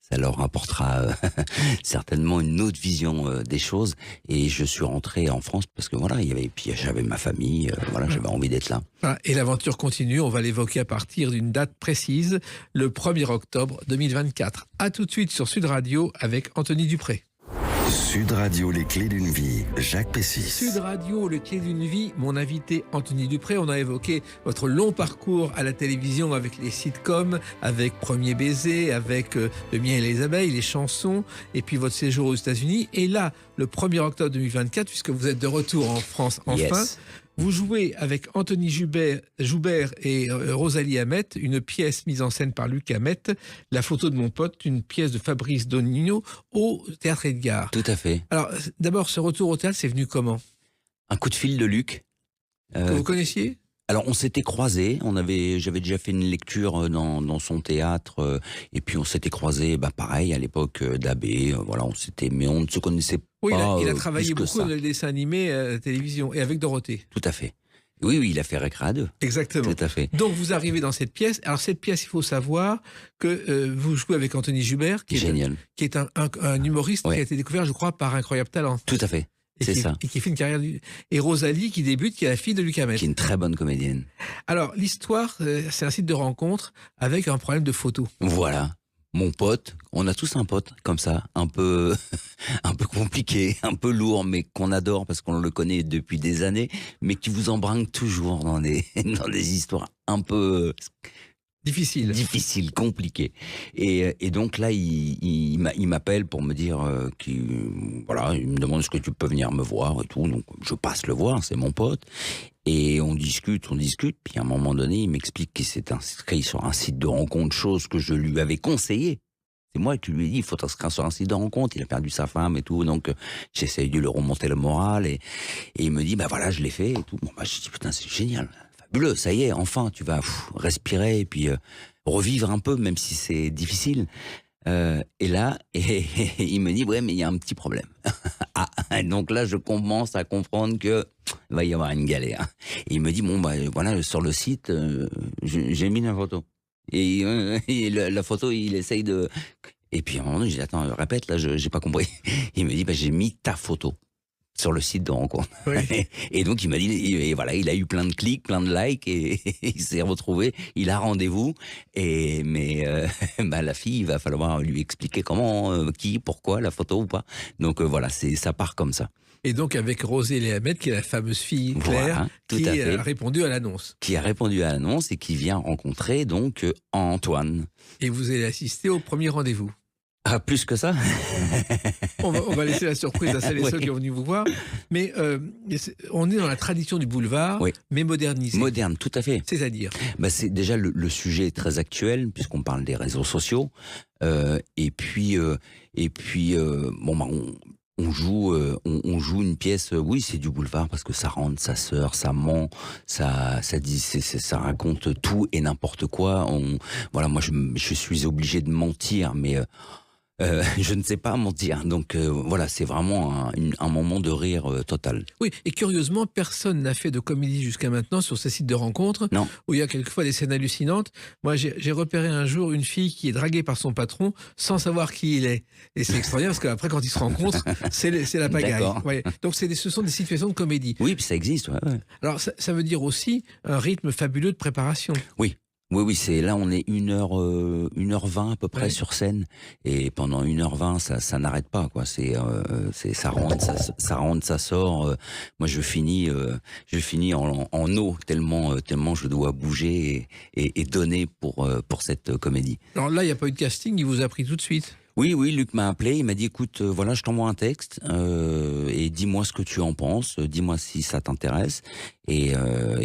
Ça leur apportera certainement une autre vision des choses. Et je suis rentré en France parce que voilà, puis j'avais ma famille, voilà, j'avais envie d'être là. Voilà. Et l'aventure continue, on va l'évoquer à partir d'une date précise, le 1er octobre 2024. A tout de suite sur Sud Radio avec Anthony Dupré. Sud Radio, les clés d'une vie, Jacques Pessis. Sud Radio, le clé d'une vie, mon invité Anthony Dupré. On a évoqué votre long parcours à la télévision avec les sitcoms, avec Premier baiser, avec Le miel et les abeilles, les chansons, et puis votre séjour aux États-Unis. Et là, le 1er octobre 2024, puisque vous êtes de retour en France enfin, Yes. vous jouez avec Anthony Joubert et Rosalie Hamet, une pièce mise en scène par Luc Hamet, La photo de mon pote, une pièce de Fabrice Donino au Théâtre Edgar. Tout à fait. Alors, d'abord, ce retour au théâtre, c'est venu comment? Un coup de fil de Luc. Que vous connaissiez? Alors on s'était croisés, j'avais déjà fait une lecture dans son théâtre, et puis on s'était croisés, pareil à l'époque d'Abbé, voilà, mais on ne se connaissait Oui, pas. il a travaillé plus que beaucoup ça. dans les dessins animés à la télévision et avec Dorothée. Tout à fait. Oui, il a fait Récréa 2. Exactement. Tout à fait. Donc vous arrivez dans cette pièce. Alors cette pièce, il faut savoir que vous jouez avec Anthony Joubert, qui Génial. est un humoriste Ouais. qui a été découvert, je crois, par Incroyable Talent. Tout à fait. Et C'est qui, ça. et qui fait une carrière. Et Rosalie qui débute, qui est la fille de Luc Hamet. Qui est une très bonne comédienne. Alors l'histoire, c'est un site de rencontre avec un problème de photo. Voilà. Mon pote, on a tous un pote comme ça, un peu compliqué, un peu lourd, mais qu'on adore parce qu'on le connaît depuis des années, mais qui vous embringue toujours dans des histoires un peu difficiles, compliquées. Et donc là, il m'appelle pour me dire il me demande est-ce que tu peux venir me voir et tout. Donc je passe le voir, c'est mon pote. Et on discute, puis à un moment donné, il m'explique qu'il s'est inscrit sur un site de rencontre, chose que je lui avais conseillé. C'est moi qui lui ai dit, il faut t'inscrire sur un site de rencontre, il a perdu sa femme et tout, donc j'essaye de lui remonter le moral, et il me dit, voilà, je l'ai fait et tout. Bon, je dis, putain, c'est génial, fabuleux, ça y est, enfin, tu vas respirer et puis revivre un peu, même si c'est difficile. Et là, il me dit, ouais, mais il y a un petit problème. Donc là, je commence à comprendre que va y avoir une galère. Et il me dit, voilà, sur le site, j'ai mis une photo. Et la photo, il essaye de... Et puis à un moment donné, j'ai dit, attends, répète, là, j'ai pas compris. Il me dit, j'ai mis ta photo sur le site de rencontre. Oui. Et donc il m'a dit, et voilà, il a eu plein de clics, plein de likes, et il s'est retrouvé, il a rendez-vous, mais la fille, il va falloir lui expliquer comment, qui, pourquoi, la photo ou pas. Donc voilà, ça part comme ça. Et donc avec Rosalie Hamet, qui est la fameuse fille Claire, Voilà, tout qui à fait. a répondu à l'annonce. Qui a répondu à l'annonce et qui vient rencontrer donc Antoine. Et vous allez assister au premier rendez-vous. Ah, plus que ça. On va laisser la surprise à celles et Oui. ceux qui sont venus vous voir. Mais on est dans la tradition du boulevard, Oui. mais modernisée. Moderne, tout à fait. C'est-à-dire C'est déjà le sujet est très actuel puisqu'on parle des réseaux sociaux. Et puis on joue une pièce. Oui, c'est du boulevard parce que ça rentre sa sœur, ça ment, ça dit, ça raconte tout et n'importe quoi. Moi je suis obligé de mentir, mais je ne sais pas mentir. Donc voilà, c'est vraiment un moment de rire total. Oui, et curieusement, personne n'a fait de comédie jusqu'à maintenant sur ces sites de rencontres, Non. où il y a quelquefois des scènes hallucinantes. Moi, j'ai repéré un jour une fille qui est draguée par son patron sans savoir qui il est. Et c'est extraordinaire parce qu'après, quand ils se rencontrent, c'est la pagaille. D'accord. Ouais. Donc, ce sont des situations de comédie. Oui, puis ça existe. Ouais. Alors, ça veut dire aussi un rythme fabuleux de préparation. Oui, là on est 1h20 à peu près Ouais. sur scène, et pendant 1h20 ça n'arrête pas, quoi. Ça rentre, ça sort. Moi je finis en eau tellement je dois bouger et donner pour cette comédie. Alors là, il n'y a pas eu de casting, il vous a pris tout de suite. Oui, Luc m'a appelé, il m'a dit écoute, voilà, je t'envoie un texte et dis-moi ce que tu en penses, dis-moi si ça t'intéresse. Et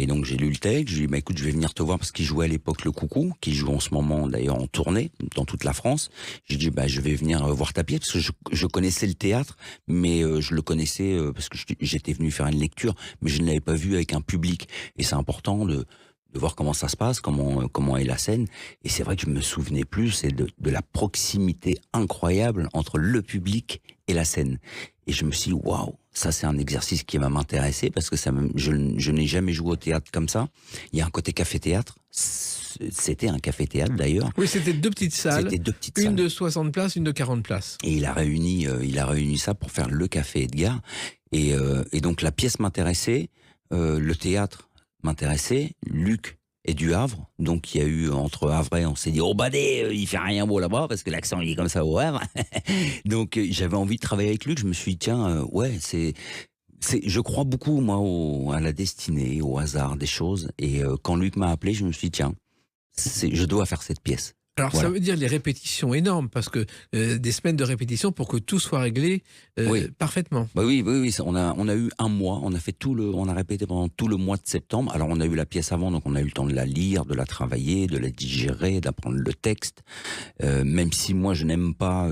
donc j'ai lu le texte, je lui ai dit écoute, je vais venir te voir parce qu'il jouait à l'époque le Coucou, qui joue en ce moment d'ailleurs en tournée dans toute la France. J'ai dit je vais venir voir ta pièce parce que je connaissais le théâtre, mais je le connaissais parce que j'étais venu faire une lecture, mais je ne l'avais pas vu avec un public. Et c'est important de voir comment ça se passe, comment est la scène. Et c'est vrai que je me souvenais plus, c'est de la proximité incroyable entre le public et la scène. Et je me suis dit, waouh, ça c'est un exercice qui va m'intéresser parce que je n'ai jamais joué au théâtre comme ça. Il y a un côté café-théâtre. C'était un café-théâtre d'ailleurs. Oui, c'était 2 petites salles. C'était 2 petites Une salles. de 60 places, une de 40 places. Et il a réuni ça pour faire le Café Edgar. Et donc la pièce m'intéressait, le théâtre m'intéressait, Luc est du Havre, donc il y a eu entre Havrais, on s'est dit oh badé, il fait rien beau là-bas parce que l'accent il est comme ça au Havre. Donc j'avais envie de travailler avec Luc, je me suis dit tiens ouais je crois beaucoup moi à la destinée, au hasard des choses. Et quand Luc m'a appelé, je me suis dit tiens, je dois faire cette pièce. Alors Voilà. ça veut dire les répétitions énormes, parce que des semaines de répétition pour que tout soit réglé Oui. parfaitement. Bah oui, on a eu un mois, on a répété pendant tout le mois de septembre. Alors on a eu la pièce avant, donc on a eu le temps de la lire, de la travailler, de la digérer, d'apprendre le texte. Même si moi je n'aime pas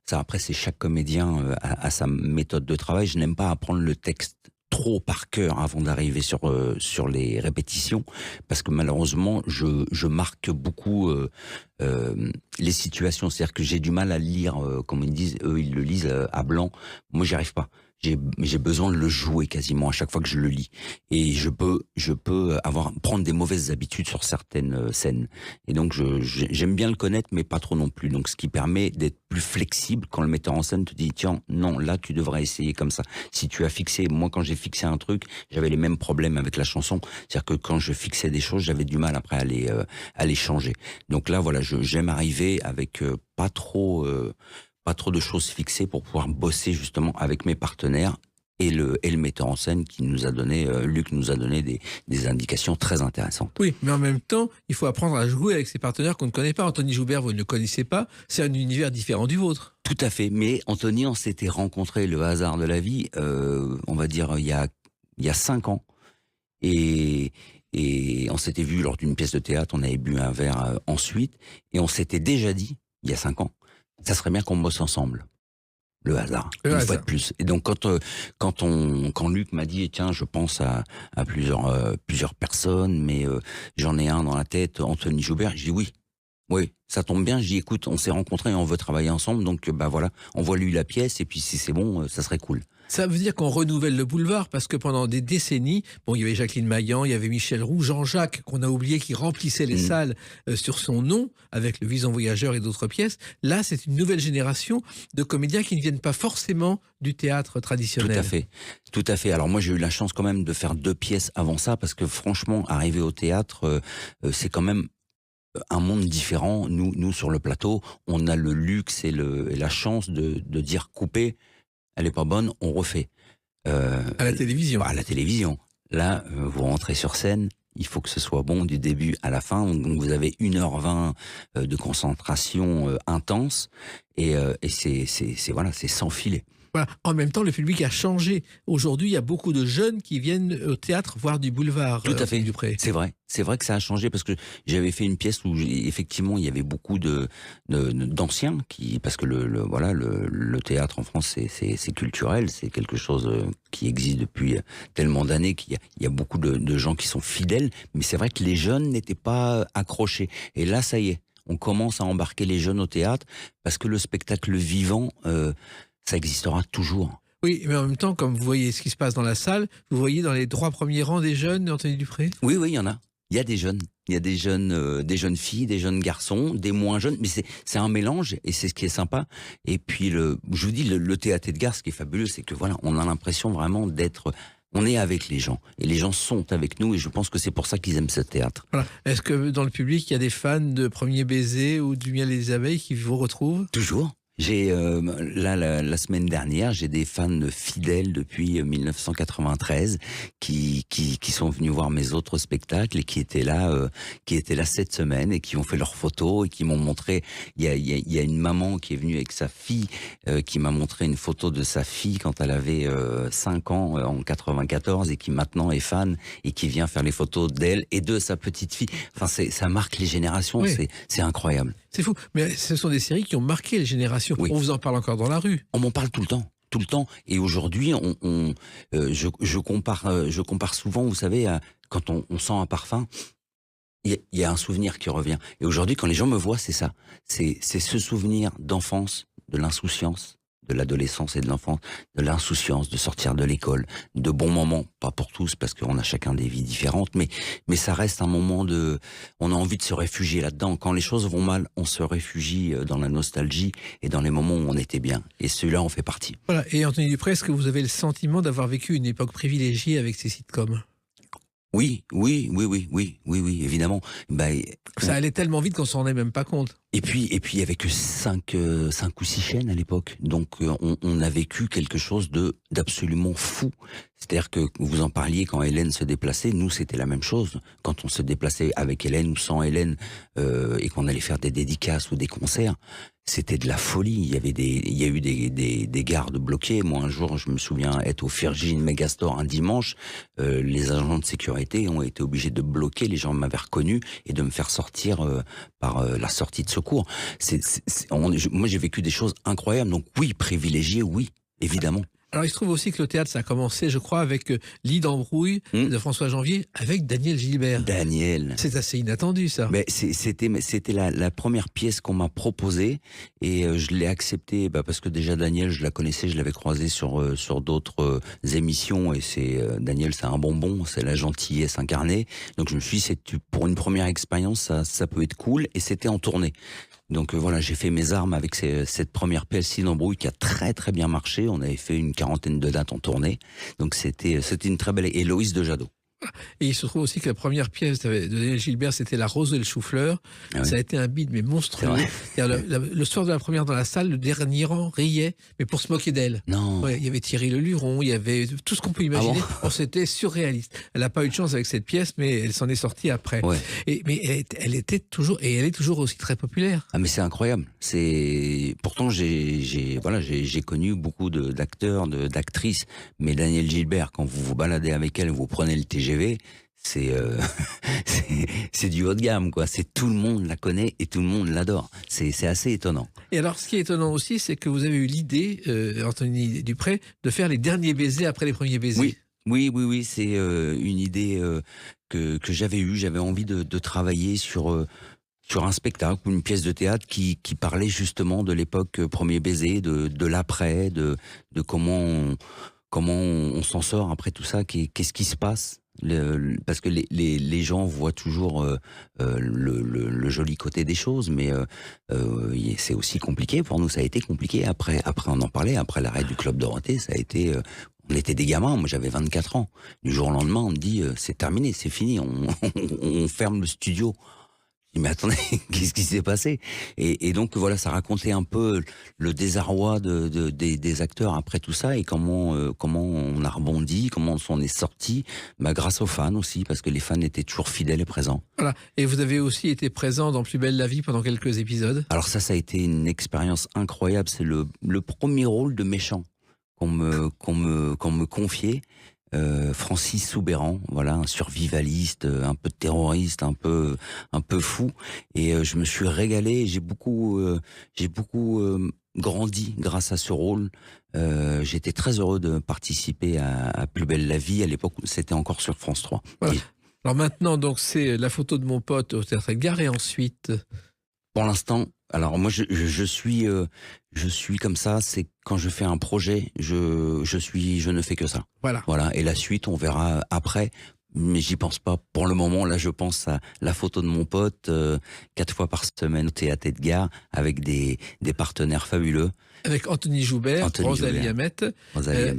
ça. Après c'est chaque comédien a sa méthode de travail. Je n'aime pas apprendre le texte trop par cœur avant d'arriver sur les répétitions, parce que malheureusement je marque beaucoup les situations, c'est-à-dire que j'ai du mal à lire comme ils disent, eux ils le lisent à blanc, moi j'y arrive pas. J'ai besoin de le jouer quasiment à chaque fois que je le lis, et je peux prendre des mauvaises habitudes sur certaines scènes, et donc j'aime bien le connaître mais pas trop non plus, donc ce qui permet d'être plus flexible quand le metteur en scène te dit tiens non là tu devrais essayer comme ça. Si tu as fixé, moi quand j'ai fixé un truc j'avais les mêmes problèmes avec la chanson, c'est-à-dire que quand je fixais des choses j'avais du mal après à les changer. Donc là voilà, j'aime arriver avec pas trop de choses fixées pour pouvoir bosser justement avec mes partenaires et le metteur en scène qui nous a donné, Luc nous a donné des indications très intéressantes. Oui, mais en même temps, il faut apprendre à jouer avec ses partenaires qu'on ne connaît pas. Anthony Joubert, vous ne le connaissez pas, c'est un univers différent du vôtre. Tout à fait, mais Anthony, on s'était rencontrés, le hasard de la vie, on va dire il y a 5 ans, et on s'était vu lors d'une pièce de théâtre, on avait bu un verre ensuite, et on s'était déjà dit, il y a 5 ans, ça serait bien qu'on bosse ensemble. Le hasard, une fois de plus. Et donc quand Luc m'a dit tiens je pense à plusieurs personnes, mais j'en ai un dans la tête, Anthony Joubert, j'ai dit oui, ça tombe bien. J'ai dit écoute, on s'est rencontrés et on veut travailler ensemble, donc bah voilà, envoie-lui la pièce et puis si c'est bon, ça serait cool. Ça veut dire qu'on renouvelle le boulevard, parce que pendant des décennies, bon, il y avait Jacqueline Maillan, il y avait Michel Roux, Jean-Jacques, qu'on a oublié, qui remplissait les salles sur son nom, avec Le Vison Voyageur et d'autres pièces. Là, c'est une nouvelle génération de comédiens qui ne viennent pas forcément du théâtre traditionnel. Tout à fait. Alors moi, j'ai eu la chance quand même de faire 2 pièces avant ça, parce que franchement, arriver au théâtre, c'est quand même un monde différent. Nous sur le plateau, on a le luxe et la chance de dire couper. Elle est pas bonne, on refait. À la télévision. À la télévision. Là, vous rentrez sur scène, il faut que ce soit bon du début à la fin. Donc vous avez 1h20 de concentration intense, et c'est sans filet. Voilà. En même temps, le public a changé. Aujourd'hui, il y a beaucoup de jeunes qui viennent au théâtre voir du boulevard. Tout à fait. Dupré. C'est vrai que ça a changé, parce que j'avais fait une pièce où effectivement il y avait beaucoup d'anciens parce que le théâtre en France c'est culturel, c'est quelque chose qui existe depuis tellement d'années qu'il y a beaucoup de gens qui sont fidèles, mais c'est vrai que les jeunes n'étaient pas accrochés. Et là, ça y est, on commence à embarquer les jeunes au théâtre, parce que le spectacle vivant, ça existera toujours. Oui, mais en même temps, comme vous voyez ce qui se passe dans la salle, vous voyez dans les 3 premiers rangs des jeunes, Anthony Dupré? Oui, il y en a. Il y a des jeunes. Il y a des jeunes filles, des jeunes garçons, des moins jeunes. Mais c'est un mélange, et c'est ce qui est sympa. Et puis, je vous dis, le théâtre Edgar, ce qui est fabuleux, c'est que voilà, on a l'impression vraiment on est avec les gens, et les gens sont avec nous, et je pense que c'est pour ça qu'ils aiment ce théâtre. Voilà. Est-ce que dans le public, il y a des fans de Premier Baiser ou du Miel et les Abeilles qui vous retrouvent? Toujours. J'ai la semaine dernière, j'ai des fans fidèles depuis 1993 qui sont venus voir mes autres spectacles et qui étaient là cette semaine, et qui ont fait leurs photos et qui m'ont montré. Il y a une maman qui est venue avec sa fille, qui m'a montré une photo de sa fille quand elle avait 5 ans en 94, et qui maintenant est fan et qui vient faire les photos d'elle et de sa petite fille. Enfin, ça marque les générations. Oui. C'est incroyable. C'est fou, mais ce sont des séries qui ont marqué les générations. Oui. On vous en parle encore dans la rue. On m'en parle tout le temps. Et aujourd'hui, je compare souvent, vous savez, quand on sent un parfum. Il y a un souvenir qui revient. Et aujourd'hui, quand les gens me voient, c'est ça. C'est ce souvenir d'enfance, de l'insouciance, de l'adolescence et de l'enfance, de l'insouciance, de sortir de l'école, de bons moments, pas pour tous, parce qu'on a chacun des vies différentes, mais ça reste un moment on a envie de se réfugier là-dedans. Quand les choses vont mal, on se réfugie dans la nostalgie et dans les moments où on était bien. Et celui-là en fait partie. Voilà. Et Anthony Dupré, est-ce que vous avez le sentiment d'avoir vécu une époque privilégiée avec ces sitcoms? Oui, évidemment. Ça allait tellement vite qu'on s'en rendait même pas compte. Et puis il y avait que 5 ou 6 chaînes à l'époque. Donc on a vécu quelque chose d'absolument fou. C'est-à-dire que vous en parliez quand Hélène se déplaçait, nous c'était la même chose. Quand on se déplaçait avec Hélène ou sans Hélène et qu'on allait faire des dédicaces ou des concerts, c'était de la folie. Il y a eu des gardes bloqués. Moi un jour, je me souviens être au Virgin Megastore un dimanche, les agents de sécurité ont été obligés de bloquer, les gens m'avaient reconnu et de me faire sortir par la sortie de secours. Moi j'ai vécu des choses incroyables. Donc oui, privilégié, oui, évidemment. Alors il se trouve aussi que le théâtre, ça a commencé, je crois, avec Lit d'embrouille de François Janvier avec Daniel Gilbert. Daniel. C'est assez inattendu, ça. Mais c'était la première pièce qu'on m'a proposée et je l'ai acceptée parce que déjà Daniel, je la connaissais, je l'avais croisé sur d'autres émissions et Daniel, c'est un bonbon, c'est la gentillesse incarnée. Donc je me suis dit, pour une première expérience, ça peut être cool et c'était en tournée. Donc voilà, j'ai fait mes armes avec cette première pièce d'embrouille qui a très très bien marché. On avait fait une 40aine de dates en tournée. Donc c'était une très belle... Et Loïs de Jadot. Et il se trouve aussi que la première pièce de Daniel Gilbert, c'était La Rose et le chou-fleur. Ah ouais. Ça a été un bide, mais monstrueux. Le soir de la première dans la salle, le dernier rang riait, mais pour se moquer d'elle. Non. Ouais, il y avait Thierry Leluron, il y avait tout ce qu'on peut imaginer. C'était surréaliste. Elle n'a pas eu de chance avec cette pièce, mais elle s'en est sortie après. Ouais. Mais elle était toujours, et elle est toujours aussi très populaire. Ah mais c'est incroyable. Pourtant j'ai connu beaucoup d'acteurs, d'actrices, mais Daniel Gilbert, quand vous vous baladez avec elle, vous prenez le TGV, c'est du haut de gamme, quoi. Tout le monde la connaît et tout le monde l'adore. C'est assez étonnant. Et alors, ce qui est étonnant aussi, c'est que vous avez eu l'idée, Anthony Dupré, de faire les derniers baisers après les premiers baisers. Oui, c'est une idée que j'avais eue. J'avais envie de travailler sur un spectacle ou une pièce de théâtre qui parlait justement de l'époque premier baiser, de l'après, de comment on s'en sort après tout ça, qu'est-ce qui se passe. Parce que les gens voient toujours le joli côté des choses, mais c'est aussi compliqué pour nous. Ça a été compliqué. Après on en parlait. Après l'arrêt du Club Dorothée, ça a été... on était des gamins. Moi, j'avais 24 ans. Du jour au lendemain, on me dit c'est terminé, c'est fini. On ferme le studio. Je dis, mais attendez, qu'est-ce qui s'est passé? Et donc voilà, ça racontait un peu le désarroi des acteurs après tout ça et comment on a rebondi, comment on s'en est sorti, grâce aux fans aussi, parce que les fans étaient toujours fidèles et présents. Voilà. Et vous avez aussi été présent dans Plus belle la vie pendant quelques épisodes. Alors ça a été une expérience incroyable. C'est le premier rôle de méchant qu'on me confiait. Francis Soubéran, voilà, un survivaliste, un peu terroriste, un peu fou, et je me suis régalé. J'ai beaucoup grandi grâce à ce rôle. J'étais très heureux de participer à Plus belle la vie. À l'époque, c'était encore sur France 3. Voilà. Alors maintenant, donc c'est la photo de mon pote au Théâtre Edgar, et ensuite. Pour l'instant, alors moi je suis comme ça, c'est quand je fais un projet, je ne fais que ça. Voilà. Et la suite, on verra après. Mais j'y pense pas pour le moment. Là, je pense à la photo de mon pote 4 fois par semaine au Théâtre Edgar avec des partenaires fabuleux. Avec Anthony Joubert, Rosalie Hamet,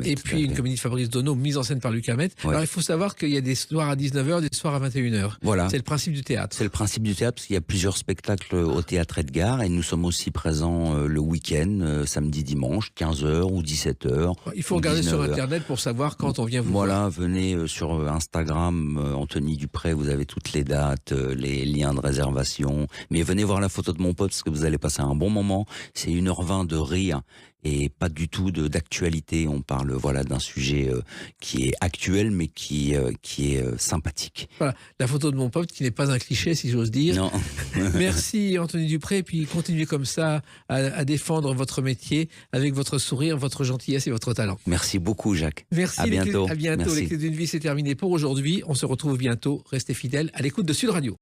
et puis une comédie de Fabrice Donneau, mise en scène par Luc Hamet. Ouais. Alors il faut savoir qu'il y a des soirs à 19h, des soirs à 21h. Voilà. C'est le principe du théâtre. C'est le principe du théâtre, parce qu'il y a plusieurs spectacles au Théâtre Edgar, et nous sommes aussi présents le week-end, samedi, dimanche, 15h ou 17h. Il faut regarder sur Internet pour savoir quand on vient vous voir. Voilà, venez sur Instagram, Anthony Dupré, vous avez toutes les dates, les liens de réservation. Mais venez voir la photo de mon pote, parce que vous allez passer un bon moment. C'est 1h20 de rire et pas du tout d'actualité. On parle d'un sujet qui est actuel, mais qui est sympathique. Voilà, la photo de mon pote qui n'est pas un cliché, si j'ose dire. Non. Merci Anthony Dupré, et puis continuez comme ça à défendre votre métier avec votre sourire, votre gentillesse et votre talent. Merci beaucoup Jacques. Merci. À bientôt. À bientôt. Merci. Les Clés d'une vie, c'est terminé pour aujourd'hui. On se retrouve bientôt. Restez fidèles à l'écoute de Sud Radio.